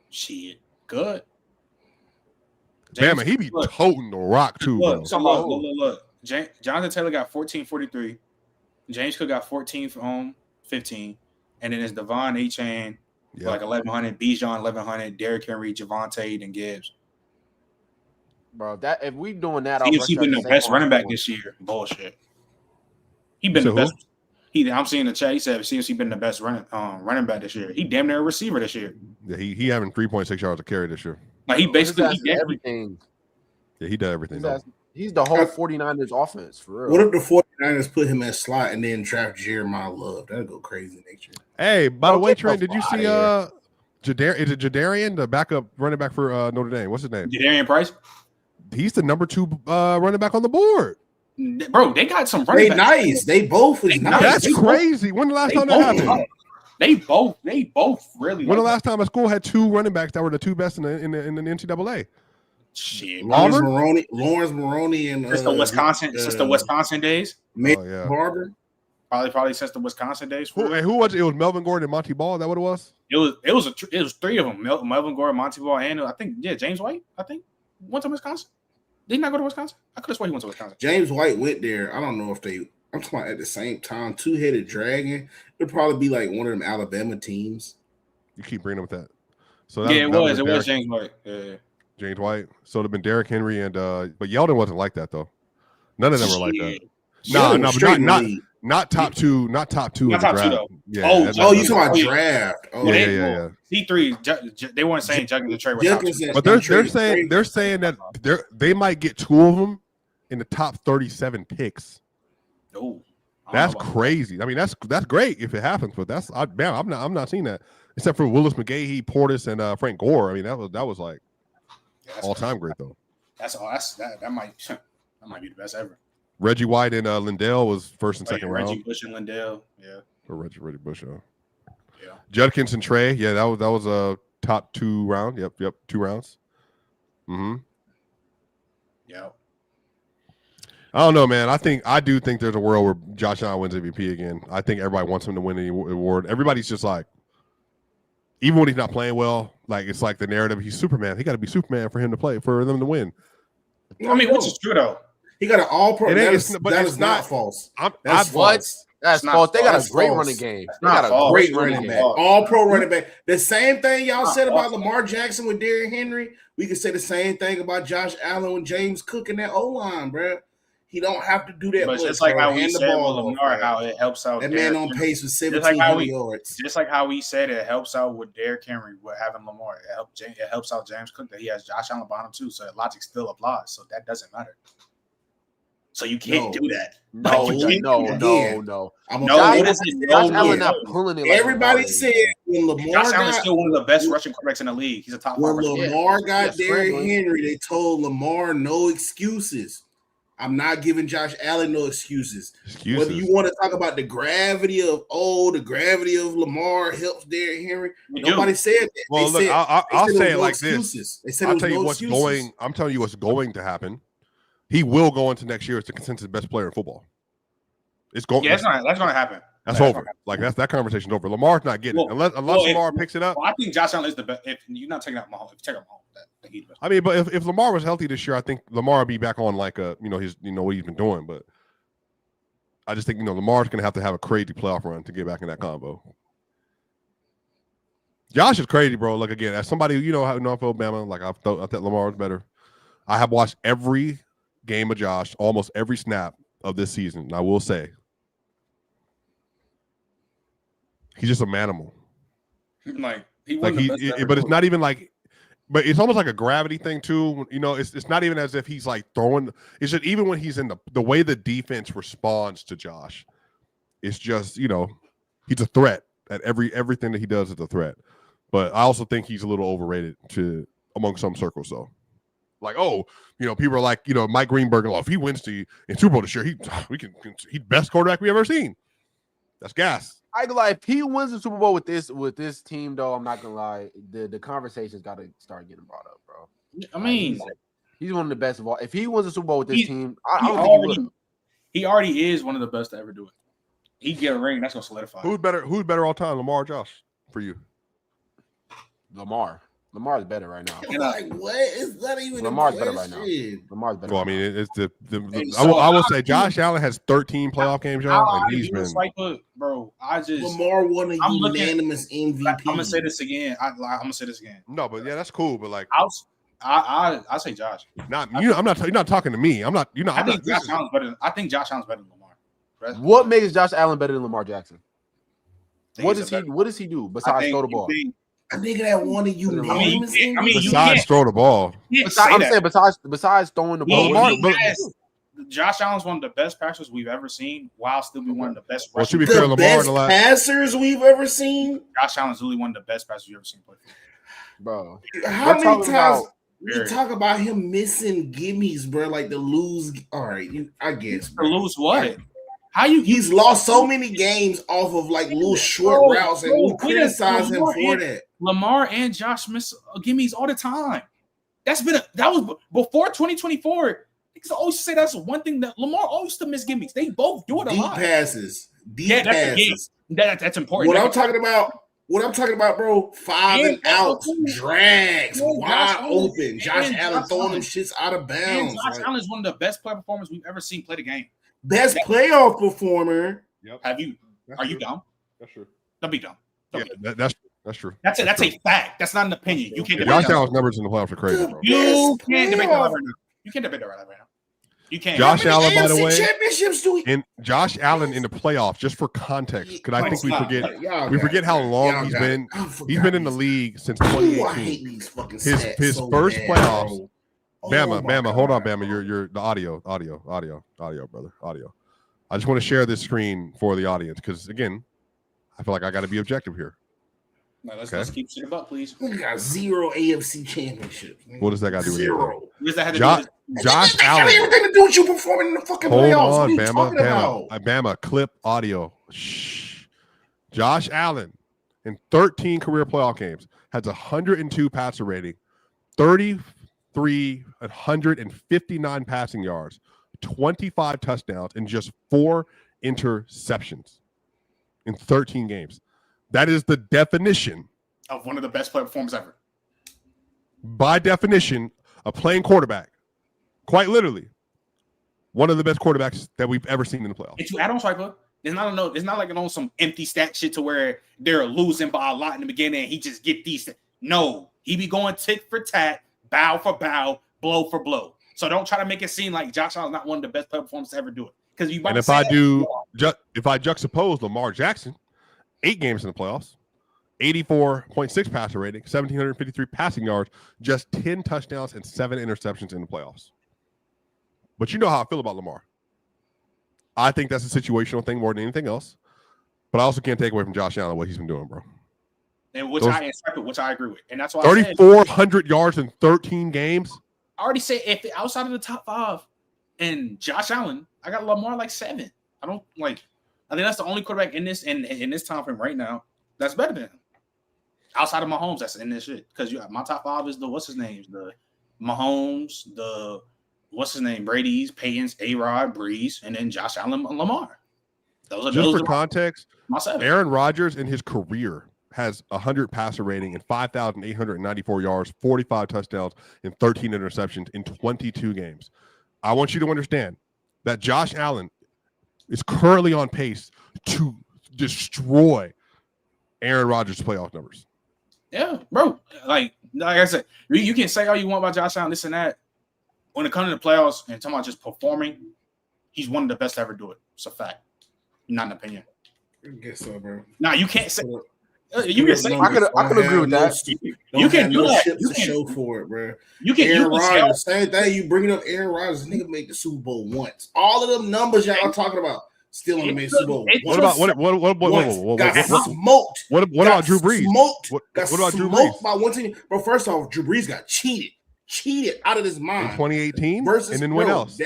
Shit, good. Damn it, he be toting the rock too, bro. Look. Jonathan Taylor got 1,443. James Cook got 15, and then it's Devon A-Chain like 1,100, Bijan 1,100, Derrick Henry, Javonte, and Gibbs. Bro, that if we doing that, he's been the best running back this year. Bullshit. He been the best. I'm seeing the chat. He said CMC been the best running back this year. He damn near a receiver this year. Yeah, he having 3.6 yards a carry this year. Like he basically everything. Yeah, he does everything. He's the whole 49ers offense for real. What if the 49ers put him at slot and then draft Jeremiah Love? That'd go crazy next year. Hey, by the way, Trent, did you see is it Jadarian, the backup running back for Notre Dame? What's his name? Jadarian Price. He's the number 2 running back on the board. Bro, they got some running backs. Nice. They both is nice. That's crazy. When the last time that happened? They both really. When the last time a school had 2 running backs that were the 2 best in the NCAA? Shit, Lawrence Maroney, and since the Wisconsin days. Barber. Probably since the Wisconsin days. Who was it? It was Melvin Gordon and Monty Ball. Is that what it was? It was 3 of them. Melvin Gordon, Monty Ball, and I think James White. I think went to Wisconsin. Did he not go to Wisconsin? I could have sworn he went to Wisconsin. James White went there. I don't know if I'm talking about at the same time. 2-headed dragon. It'd probably be like one of them Alabama teams. You keep bringing up that. So it was James White. Yeah. James White. So it'd have been Derrick Henry and but Yeldon wasn't like that though. None of them were like that. Not top two. Not top 2. Not top 2 though. Yeah. You talking about draft? Oh, yeah. C3. They weren't saying Juggins and Trey were top 2. But they're saying that they might get 2 of them in the top 37 picks. Oh, that's crazy. I mean, that's great if it happens, but I'm not seeing that except for Willis McGahee, Portis, and Frank Gore. I mean, that was like all-time great though. That might be the best ever. Reggie White and Lindell was first and second round. Reggie Bush and Lindell, yeah. Or Reggie Bush, yeah. Judkins and Trey, yeah, that was a top 2 round. Yep, 2 rounds. Mm-hmm. Yeah. I don't know, man. I do think there's a world where Josh Allen wins MVP again. I think everybody wants him to win the award. Everybody's just like, even when he's not playing well, like it's like the narrative. He's Superman. He got to be Superman for them to win. I mean, which is true though. He got an all-pro. That is not false. That's false. That's not false. They got That's a great false. running game. That's They not got a false. great Great running running game. back. All pro running back. The same thing y'all Not said about false. Lamar Jackson with Derrick Henry. We can say the same thing about Josh Allen with James Cook in that O-line, bro. He don't have to do that But much. just like bro. how we Hand the said with ball off, Lamar, bro. how it helps out That Derrick man on Henry. pace for Just like 1,700 yards. Just like how we said it helps out with Derrick Henry with having Lamar. It helps out James Cook that he has Josh Allen behind him too. So that logic still applies. So that doesn't matter. So you can't do that. No, Like, you can't no, do that. no, no. Josh Allen not pulling it. Everybody like said when Lamar Josh Allen is got still one of the best rushing quarterbacks in the league. He's a top 5 when rushing Lamar got Yes, Derrick scrambling. Henry, they told Lamar no excuses. I'm not giving Josh Allen no excuses. Whether you want to talk about the gravity of Lamar helps Derrick Henry, nobody said that. Well, they look, I'll say it like excuses. this. They said I'll tell you what's going. I'm telling you what's going to happen. He will go into next year as the consensus best player in football. It's going. Yeah, that's going to happen. That's over. Like that conversation's over. Lamar's not getting it unless Lamar picks it up. Well, I think Josh Allen is the best. If you're not taking out Mahomes, if you take out Mahomes, he's the best. I mean, but if Lamar was healthy this year, I think Lamar would be back on like his what he's been doing. But I just think Lamar's going to have a crazy playoff run to get back in that combo. Josh is crazy, bro. Like again, as somebody how I feel Bama, like I thought Lamar was better. I have watched every game of Josh, almost every snap of this season. And I will say, he's just a manimal. But it's not even like, but it's almost like a gravity thing too. It's not even as if he's like throwing. It's just even when he's in the way the defense responds to Josh, it's just he's a threat at everything that he does is a threat. But I also think he's a little overrated among some circles though. Like, people are like, Mike Greenberg, if he wins in Super Bowl this year, he's best quarterback we ever seen. That's gas. I ain't gonna lie. If he wins the Super Bowl with this team, though, I'm not gonna lie. The conversation's got to start getting brought up, bro. I mean, he's one of the best of all. If he wins the Super Bowl with this team, I don't think he would. He already is one of the best to ever do it. He get a ring, that's gonna solidify. Who's better all time, Lamar or Josh? For you, Lamar. Lamar's better right now. Like what? It's not even Lamar's better right now. Lamar's better. Well, I mean, it's I will say Josh Allen has 13 playoff games, y'all, and he's been. Bro, Lamar won a unanimous MVP. I'm gonna say this again. I'm gonna say this again. No, but yeah, that's cool. But like, I say Josh. Not you. I'm not. You're not talking to me. I'm not. I think Josh Allen's better. I think Josh Allen's better than Lamar. What makes Josh Allen better than Lamar Jackson? What does he do besides throw the ball? A nigga that won a unanimous MVP. Besides throw the ball. I'm saying besides throwing the ball. Josh Allen's one of the best passers we've ever seen, while still be one of the best. Well, to be fair, Lamar in the last passers we've ever seen. Josh Allen's really one of the best passers you've ever seen play. Bro, how many times we talk about him missing gimmies, bro? Like the lose. All right, I guess. To lose what? He's lost so many games off of like little short routes, and we criticize him for that. Lamar and Josh miss gimmies all the time. That was before 2024. Niggas always say that's one thing that Lamar always used to miss gimmies. They both do it a lot. Deep passes. That's important. What I'm talking about, bro, 5 and outs, drags, wide open. Josh Allen throwing them shits out of bounds. Josh Allen is one of the best player performers we've ever seen play the game. Best playoff performer. Yep. Are you dumb? That's true. Don't be dumb. That's true. That's a fact. That's not an opinion. You can't debate Josh Allen's numbers in the playoffs are crazy, bro. You can't debate that right now. You can't debate that right now. You can't. Josh Allen, by the way, championships do we? Josh Allen in the playoffs, just for context, because I think we forget how long he's been. He's been in the league since 2018. His first playoffs. Bama, hold on, Bama. You're the audio, brother, audio. I just want to share this screen for the audience because again, I feel like I got to be objective here. Now, let's keep shit about, please. We got 0 AFC championships. What does that got to do with zero? What does that have to do with Josh Allen? Everything to do with you performing in the fucking playoffs. Hold on, what are you talking about? Bama, clip audio. Shh. Josh Allen in 13 career playoff games has 102 passer rating, 159 passing yards, 25 touchdowns, and just 4 interceptions in 13 games. That is the definition of one of the best player performers ever. By definition, a playing quarterback. Quite literally, one of the best quarterbacks that we've ever seen in the playoffs. It's you add on Swiper. It's not like on some empty stat shit to where they're losing by a lot in the beginning and he just get these. No, he be going tit for tat, bow for bow, blow for blow. So don't try to make it seem like Josh Allen's not one of the best player performers to ever do it. Because you might. And if I juxtapose Lamar Jackson, 8 games in the playoffs, 84.6 passer rating, 1,753 passing yards, just 10 touchdowns and 7 interceptions in the playoffs. But you know how I feel about Lamar. I think that's a situational thing more than anything else. But I also can't take away from Josh Allen what he's been doing, bro. And which I agree with. And that's why 3,400 yards in 13 games. I already said if outside of the top 5 and Josh Allen, I got Lamar like 7. I think that's the only quarterback in this time frame right now that's better than him. Outside of Mahomes, that's in this shit. Because my top 5 is the Mahomes, Brady's, Peyton's, A-Rod, Breeze, and then Josh Allen, Lamar. For context, my 7. Aaron Rodgers in his career has 100 passer rating and 5,894 yards, 45 touchdowns, and 13 interceptions in 22 games. I want you to understand that Josh Allen is currently on pace to destroy Aaron Rodgers' playoff numbers. Yeah, bro. Like I said, you can say all you want about Josh Allen, this and that. When it comes to the playoffs and talking about just performing, he's one of the best to ever do it. It's a fact. Not an opinion. I guess so, bro. Nah, you can't say. You can say. I could agree with that. You can do that. You can show for it, bro. Aaron Rodgers, same thing. You bringing up Aaron Rodgers, nigga made the Super Bowl once. All of them numbers y'all talking about still in the Super Bowl. What about smoked? What about Drew Brees? What about Drew Brees? By one team, bro. First off, Drew Brees got cheated out of his mind in 2018 versus and then what else?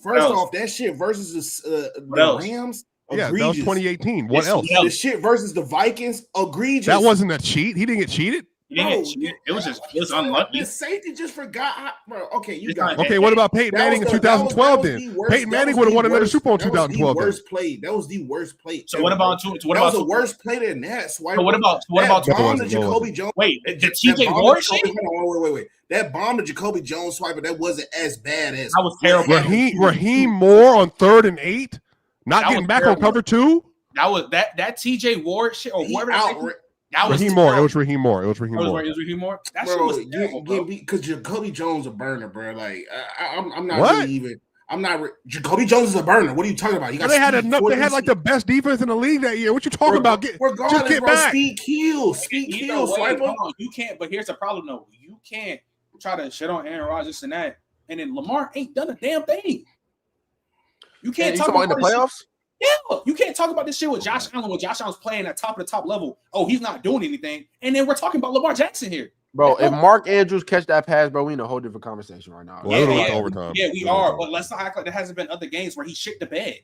First off, that shit versus the Rams. Yeah, that was 2018. What else? The shit versus the Vikings, egregious. That wasn't a cheat. He didn't get cheated. It was unlucky. The safety just forgot, bro. Okay, you got it. Okay, what about Peyton Manning in 2012 then? Peyton Manning would have won another Super Bowl in 2012. That was the worst play. So what about that was the worst play than that. So what about bomb to Jacoby Jones? Wait, the TJ Ward shit? Wait. That bomb to Jacoby Jones swiper, that wasn't as bad as that was terrible. Raheem Moore on 3rd and 8, not getting back on cover 2. That was that TJ Ward shit or whatever. That was Raheem Moore. It was Raheem Moore. That shit was terrible, because Jacoby Jones a burner, bro. Like I'm not really even. I'm not. Jacoby Jones is a burner. What are you talking about? They had like the best defense in the league that year. What you talking about? Just get back. Speed kills. Swiper. You can't. But here's the problem, though. You can't try to shit on Aaron Rodgers and that, and then Lamar ain't done a damn thing. You can't talk about in the playoffs. Yeah, you can't talk about this shit with Josh Allen when Josh Allen's playing at top of the top level. Oh, he's not doing anything, and then we're talking about Lamar Jackson here. Bro, if Mark Andrews catch that pass, bro, we in a whole different conversation right now. Overtime. Yeah, we are. But let's not act like there hasn't been other games where he shit the bed.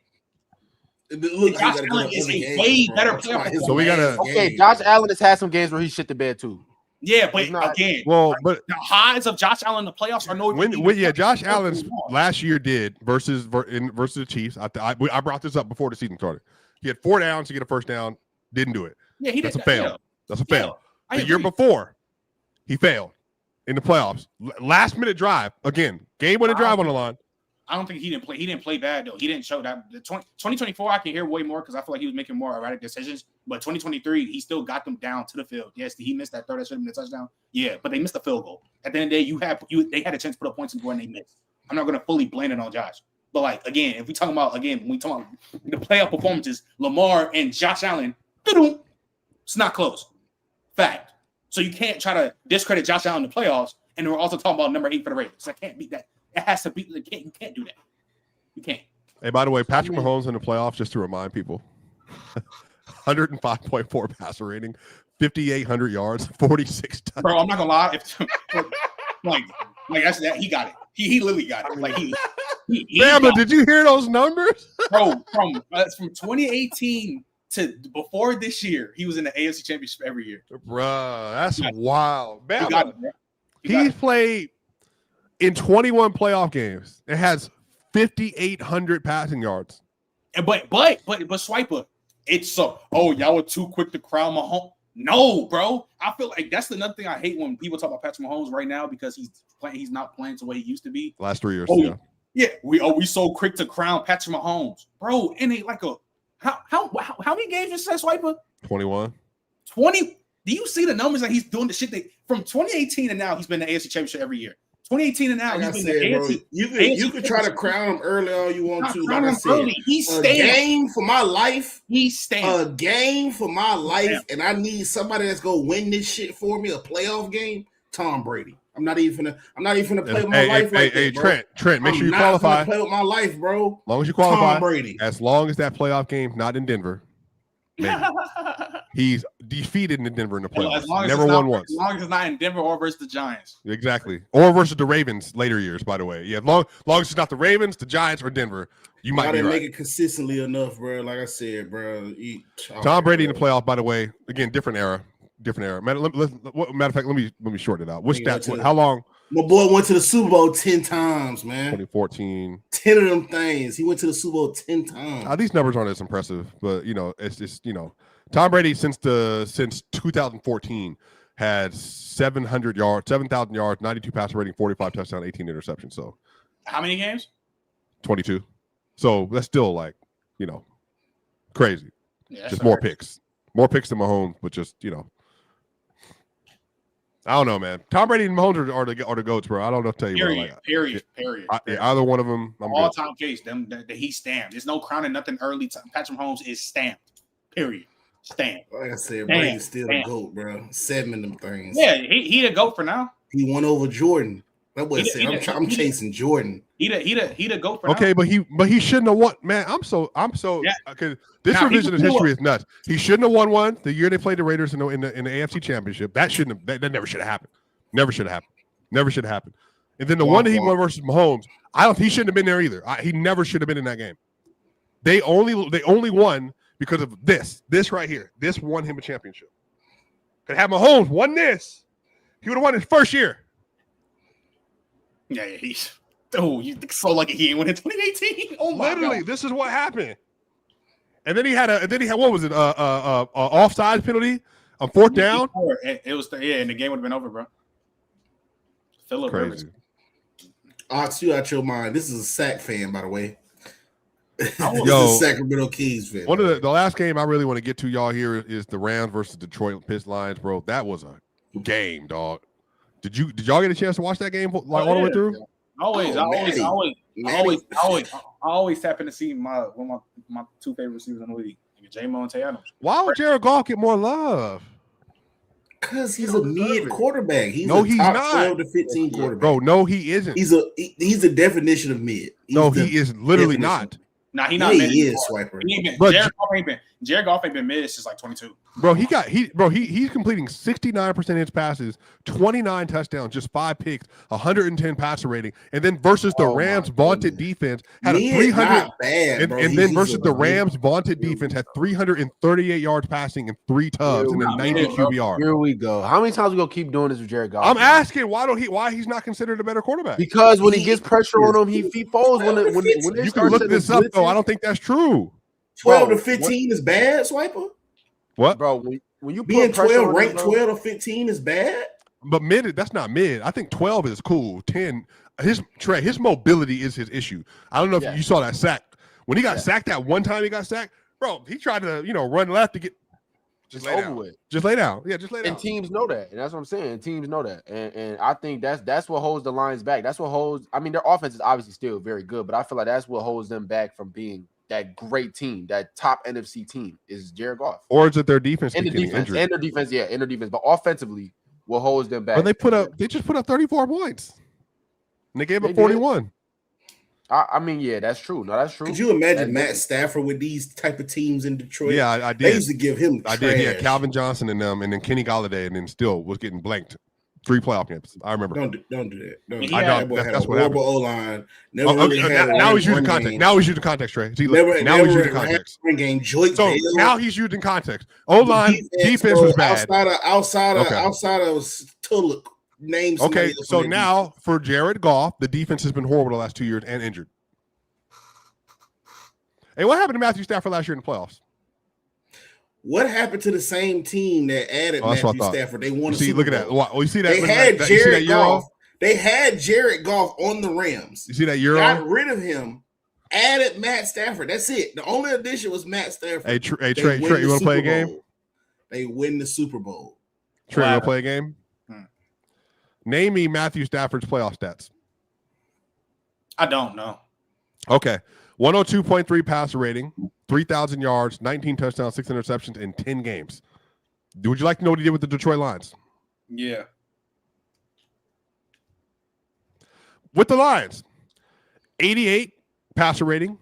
Josh Allen is a way better player. So we gotta. Okay, Josh Allen has had some games where he shit the bed too. Yeah, but again, but the highs of Josh Allen in the playoffs are no. Josh Allen's last year did versus the Chiefs. I brought this up before the season started. He had 4 downs to get a first down, didn't do it. Yeah, he did. That's a fail. Yeah. That's a fail. The year before, he failed in the playoffs. Last minute drive again, game winning drive on the line. I don't think he didn't play. He didn't play bad though. He didn't show that. The 2024, I can hear way more because I feel like he was making more erratic decisions. But 2023, he still got them down to the field. Yes, he missed that throw that should have been a touchdown. Yeah, but they missed the field goal. At the end of the day, they had a chance to put up points and they missed. I'm not going to fully blame it on Josh. But like again, if we talking about the playoff performances, Lamar and Josh Allen, it's not close. Fact. So you can't try to discredit Josh Allen in the playoffs, and we're also talking about number 8 for the Ravens. I can't beat that. It has to be. You can't do that. You can't. Hey, by the way, Patrick Mahomes in the playoffs, just to remind people, 105.4 passer rating, 5,800 yards, 46 touchdowns. Bro, I'm not gonna lie. Like that's that. He got it. He literally got it. Like he Bama, did you hear those numbers? Bro, from 2018 to before this year, he was in the AFC Championship every year. Bro, that's wild. Bama, he got it, bro. He's played in 21 playoff games. It has 5,800 passing yards. But Swiper, it's so y'all were too quick to crown Mahomes. No, bro. I feel like that's another thing I hate when people talk about Patrick Mahomes right now because he's not playing the way he used to be. Last 3 years, Yeah. We so quick to crown Patrick Mahomes, bro. And they like How many games you said, Swiper? 21. 20. Do you see the numbers that he's doing? The shit that from 2018 and now he's been in the AFC Championship every year. 2018 and now like he's I been in said, the bro, AFC. you could try to crown him early all you want to. Like I said, early. He's a stamped. game for my life. He's stamped. A game for my life, and I need somebody that's gonna win this shit for me. A playoff game. Tom Brady. I'm not even gonna play with my life like that, bro. Trent, make sure you I'm not qualify. gonna play with my life, bro. As long as you qualify. Tom Brady. As long as that playoff game's not in Denver. Maybe. He's defeated in Denver in the playoffs. Never won once. As long as it's not in Denver or versus the Giants. Exactly. Or versus the Ravens later years, by the way. Yeah, long as it's not the Ravens, the Giants, or Denver, you might be right. Make it consistently enough, bro. Like I said, bro. Tom Brady in the playoff, by the way. Again, different era. Matter of fact, let me shorten it out. Which stats? How long? My boy went to the Super Bowl 10 times, man. 2014. 10 of them things. He went to the Super Bowl 10 times. These numbers aren't as impressive, but it's just Tom Brady since 2014 had 700 yards, 7,000 yards, 92 passer rating, 45 touchdowns, 18 interceptions. So how many games? 22. So that's still crazy. Yeah, just more picks than Mahomes, but just I don't know, man. Tom Brady and Mahomes are the goats, bro. I don't know what to tell you. Period. Either one of them, I'm all-time case. Them that he's stamped. There's no crowning nothing early. Patrick Mahomes is stamped. Period. Stamped. Like I said, Brady's still the GOAT, bro. 7 of them things. Yeah, he the GOAT for now. He won over Jordan. That was said. I'm chasing Jordan. He the GOAT for now. Okay, but he shouldn't have won. Man, I'm so because this revision of history is nuts. He shouldn't have won one the year they played the Raiders in the AFC Championship. That never should have happened. Never should have happened. And then the one that he won versus Mahomes, he shouldn't have been there either. He never should have been in that game. They only won because of this right here. This won him a championship. Could have Mahomes won this, he would have won his first year. Yeah, he's. Oh, you think so lucky he didn't win in 2018? Oh my Literally, God. This is what happened. And then he had what was it? Offside penalty on fourth down. It was and the game would have been over, bro. Philip Rivers. Ox, you out your mind. This is a Sac fan, by the way. This Yo, is a Sacramento Kings fan. One of the last game I really want to get to y'all here is the Rams versus Detroit Lions, bro. That was a game, dog. Did y'all get a chance to watch that game all the way through? I always happen to see my two favorite receivers in the league, J-Mo and Tay Adams. Why would Jared Goff get more love? Because he's a mid quarterback. He's not 12 to 15 quarterback. Bro, no, he isn't. He's a definition of mid. He is literally not. Nah, he not mid. He is Swiper. Jared Goff ain't been mid since like 22. Bro, he's completing 69% of his passes, 29 touchdowns, just 5 picks, 110 passer rating, and then versus the Rams' vaunted defense had a 300. And then versus the Rams' vaunted defense had 338 yards passing and 3 tubs and then 90 QBR. Here we go. How many times we gonna keep doing this with Jared Goff? I'm asking why he's not considered a better quarterback? Because when he gets pressure on him, he folds. When you can look this up though, I don't think that's true. 12 to 15 is bad, Swiper. What, bro? When you being 12, ranked 12 to 15 is bad. But that's not mid. I think 12 is cool. 10, his mobility is his issue. I don't know if you saw that sack when he got sacked. That one time he got sacked, bro. He tried to run left to get. Just lay down. Just lay down. Yeah, just lay down. And teams know that, and that's what I'm saying. Teams know that, and I think that's what holds the Lions back. That's what holds. I mean, their offense is obviously still very good, but I feel like that's what holds them back from being that great team, that top NFC team is Jared Goff. Or is it their defense? And their defense, but offensively, what holds them back? But they just put up 34 points. And they gave up 41. I mean, yeah, that's true. No, that's true. Could you imagine Matt Stafford with these type of teams in Detroit? Yeah, I did. They used to give him trash. I did. Yeah, Calvin Johnson and them, and then Kenny Golladay, and then still was getting blanked. 3 playoff games. I remember. Don't do that. I know. That's what happened. O-line. Now he's using context. Now he's using context, Trey. Now he's using context. So now he's using context. O-line defense was bad. Outside of Tulloch names. Okay, so now for Jared Goff, the defense has been horrible the last 2 years and injured. Hey, what happened to Matthew Stafford last year in the playoffs? What happened to the same team that added Matthew Stafford? They won. See, look at that. Oh, you see that? They had Jared Goff. They had Jared Goff on the Rams. You see that Euro? Got rid of him added Matt Stafford. That's it. The only addition was Matt Stafford. Hey, Trey, you want to play a game? They win the Super Bowl. Trey, you want to play a game? Name me Matthew Stafford's playoff stats. I don't know. Okay. 102.3 passer rating, 3,000 yards, 19 touchdowns, 6 interceptions in 10 games. Would you like to know what he did with the Detroit Lions? Yeah. With the Lions, 88 passer rating,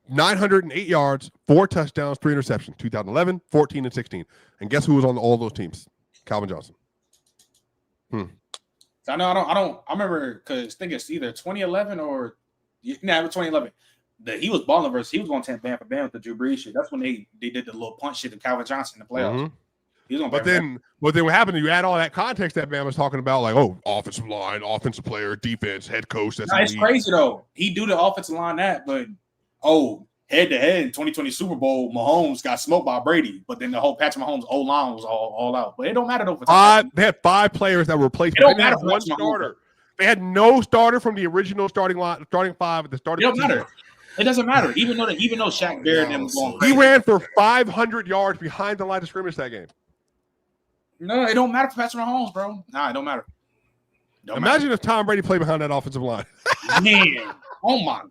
908 yards, 4 touchdowns, 3 interceptions, 2011, 14, and 16. And guess who was on all those teams? Calvin Johnson. I know. I remember because I think it's either 2011 or it was 2011. He was balling versus he was going to band for band with the Drew Brees shit. That's when they did the little punch shit to Calvin Johnson in the playoffs. Mm-hmm. But then what happened? You add all that context that man was talking about, like, offensive line, offensive player, defense, head coach. That's it's crazy though. He do the offensive line but head to head in 2020 Super Bowl, Mahomes got smoked by Brady. But then the whole Patrick Mahomes O line was all out. But it don't matter though. They had 5 players that were replaced. They had one starter. They had no starter from the original starting 5 at the start. It don't matter. It doesn't matter. Even though Shaq Barrett and them was going crazy. He ran for 500 yards behind the line of scrimmage that game. No, it don't matter for Patrick Mahomes, bro. Nah, it don't matter. Imagine if Tom Brady played behind that offensive line. Man, oh my God.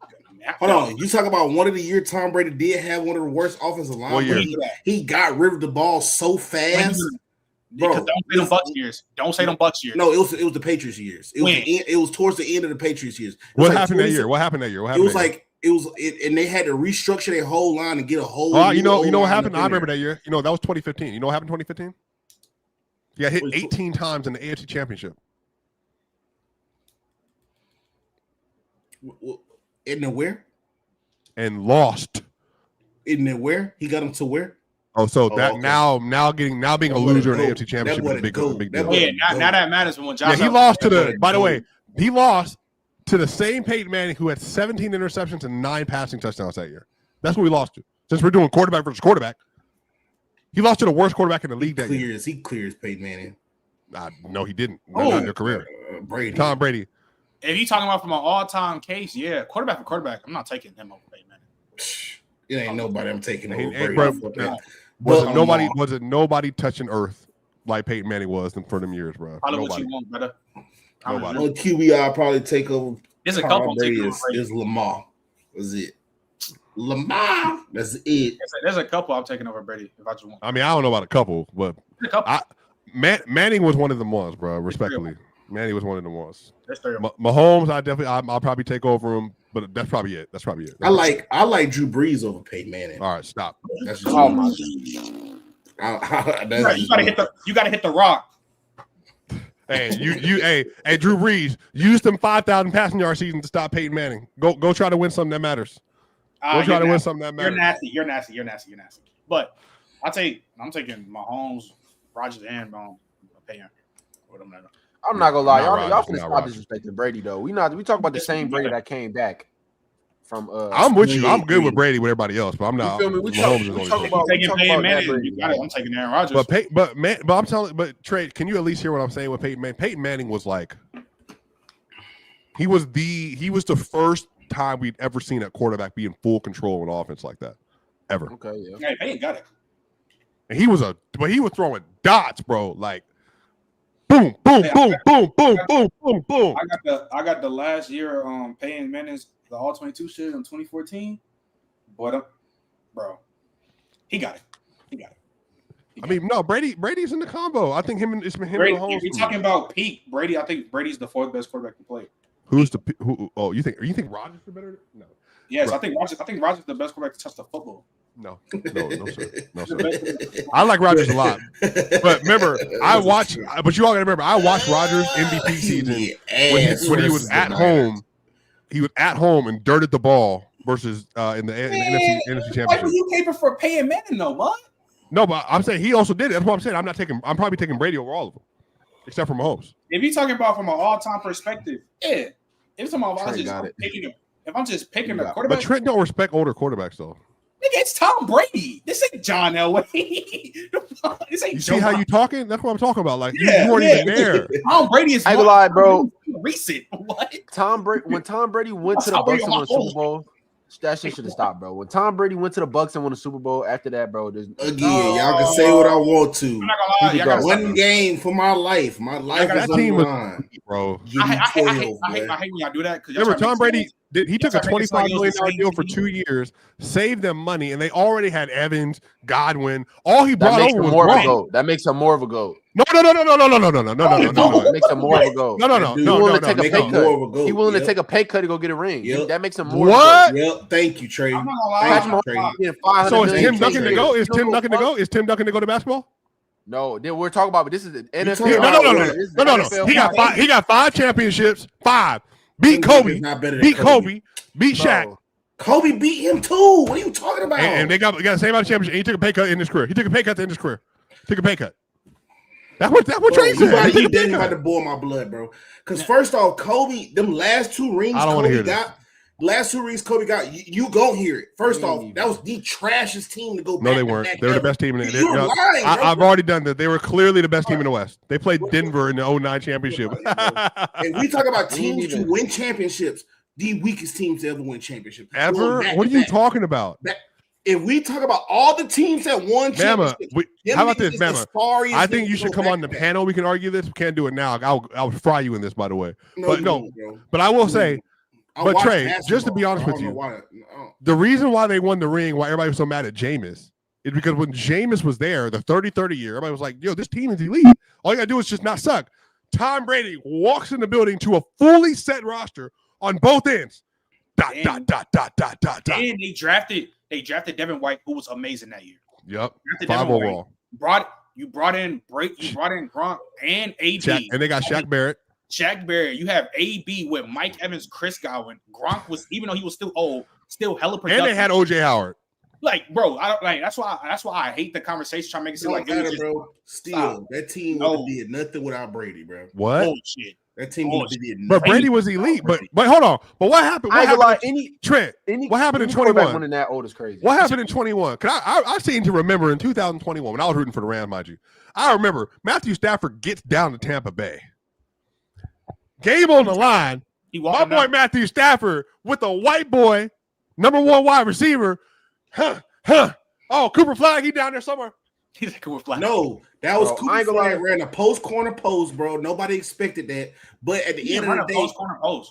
Hold on, you talk about one of the year Tom Brady did have one of the worst offensive lines. He got rid of the ball so fast. Bro, don't say them Bucs years. Don't say them Bucs years. No, it was the Patriots years. It was towards the end of the Patriots years. What happened that year? And they had to restructure their whole line and get a whole. You know what happened? I remember that year. That was 2015. You know what happened in 2015? He got hit 18 times in the AFC Championship. Isn't it where? And lost. Isn't it where? He got him to where? Now being a loser in the AFC Championship is a big deal. Yeah, now that matters when Josh. Yeah, he lost to the. By the way, he lost to the same Peyton Manning who had 17 interceptions and 9 passing touchdowns that year. That's what we lost to. Since we're doing quarterback versus quarterback, he lost to the worst quarterback in the league that year. He clears Peyton Manning. No, he didn't. Not in their career. Tom Brady. If you're talking about from an all-time case, yeah, quarterback for quarterback, I'm not taking him over Peyton Manning. It ain't nobody I'm taking over Brady. Was it nobody touching earth like Peyton Manning was for them years, bro? Probably what you want, brother. Nobody. One QB I'll probably take over. There's a couple is Lamar. That's it. Lamar. That's it. There's a couple I'm taking over Brady if I just want. I mean, I don't know about a couple, but Manning was one of them ones, bro. Respectfully, Manning was one of them ones. Mahomes, I'll probably take over him, but that's probably it. I like Drew Brees over Peyton Manning. All right, stop. That's just you gotta hit the rock. Hey, hey, Drew Brees, use them 5,000 passing yard season to stop Peyton Manning. Go try to win something that matters. Go try to win something that matters. You're nasty. But I'm taking Mahomes, Rodgers, and Peyton. I'm not gonna lie, y'all finna stop disrespecting Brady though. We talk about the same Brady that came back from. I'm with you. I'm good with Brady with everybody else, but I'm not. You feel me? We talk about Manning. I'm taking Aaron Rodgers. But Trey, can you at least hear what I'm saying with Peyton Manning? Peyton Manning was like, he was the first time we'd ever seen a quarterback be in full control of an offense like that, ever. Okay, yeah. Hey, Peyton got it. And he was throwing dots, bro, like. Boom, boom, boom, boom, boom, boom, boom, boom. I got the last year Peyton Manning's the all 22 shit in 2014. But bro, he got it. I mean, no, Brady's in the combo. I think it's been him Brady, and Mahomes. If you're talking about peak Brady, I think Brady's the 4th best quarterback to play. You think Rodgers is better? No. Yes, I think Rodgers is the best quarterback to touch the football. No, sir. I like Rodgers a lot, but remember, but you all gotta remember, I watched Rodgers MVP season when he was at home. He was at home and dirted the ball versus in the NFC Championship. Why were you caping for Peyton Manning though, what? No, but I'm saying he also did it. That's what I'm saying. I'm probably taking Brady over all of them, except for Mahomes. If you're talking about from an all-time perspective, yeah. If I'm just picking a quarterback, but Trent don't respect older quarterbacks though. Nigga, it's Tom Brady. This ain't John Elway. This ain't. You see how you talking? That's what I'm talking about. Like you weren't even there. Tom Brady is. I lie, bro. Recent. What? When Tom Brady went to the Bucs in the Super Bowl. That shit should have stopped, bro. When Tom Brady went to the Bucks and won the Super Bowl, after that, bro, there's y'all can say what I want to. I'm not gonna lie. One game for my life. My life is on the line, bro. I hate when y'all do that. Remember, Tom Brady he took a $25 million deal for 2 years, saved them money, and they already had Evans, Godwin. All he brought over was Gronk. That makes him more of a GOAT. No. That makes him more of a GOAT. No. He willing to take a pay cut. He willing to take a pay cut to go get a ring. That makes him more. What? Yep. Thank you, Trey. I'm not gonna lie. So is Tim Duncan to go? Is Tim Duncan to go? Is Tim Duncan to go to basketball? No, we're talking about. But this is the NFL. No. He got 5 championships. 5. Beat Kobe. Beat Kobe. Beat Shaq. Kobe beat him too. What are you talking about? And they got the same amount of championships. And he took a pay cut in his career. Took a pay cut. That's what Trey said. You didn't about to boil my blood, bro. Because first off, Kobe, them last 2 rings Kobe got, you go hear it. First off, that was the trashest team to go back. No, they weren't. They were the best team in the You're lying, bro. I've already done that. They were clearly the best team in the West. They played Denver in the 2009 championship. And we talk about teams to win championships, the weakest teams to ever win championships. Ever? What are you talking about? If we talk about all the teams that won championships, how about this, Bama? I think you should come on the panel. We can argue this. We can't do it now. I'll fry you in this, by the way. But I will say, but Trey, just to be honest with you, the reason why they won the ring, why everybody was so mad at Jameis, is because when Jameis was there, the 30-30 year, everybody was like, yo, this team is elite. All you got to do is just not suck. Tom Brady walks in the building to a fully set roster on both ends. And they drafted Devin White, who was amazing that year. Yep. 5 overall. You brought in Gronk and AB. And they got Shaq Barrett. You have AB with Mike Evans, Chris Godwin. Gronk was, even though he was still old, still hella productive. And they had OJ Howard. Like, bro, I don't like. That's why I hate the conversation trying to make it seem like it was just, bro. Still, that team would have did nothing without Brady, bro. What? Bullshit. That team would have did nothing. But Brady was elite. But hold on. But what happened? What happened in 21? Winning that old is crazy. What happened in 21? Cause I seem to remember in 2021 when I was rooting for the Rams, mind you. I remember Matthew Stafford gets down to Tampa Bay. Game on the line. My boy Matthew Stafford with a white boy, number 1 wide receiver. Oh, Cooper Flag, he down there somewhere. He's like Cooper Flag. No, that was Cooper Flag ran a corner post, bro. Nobody expected that. But at the end of the day,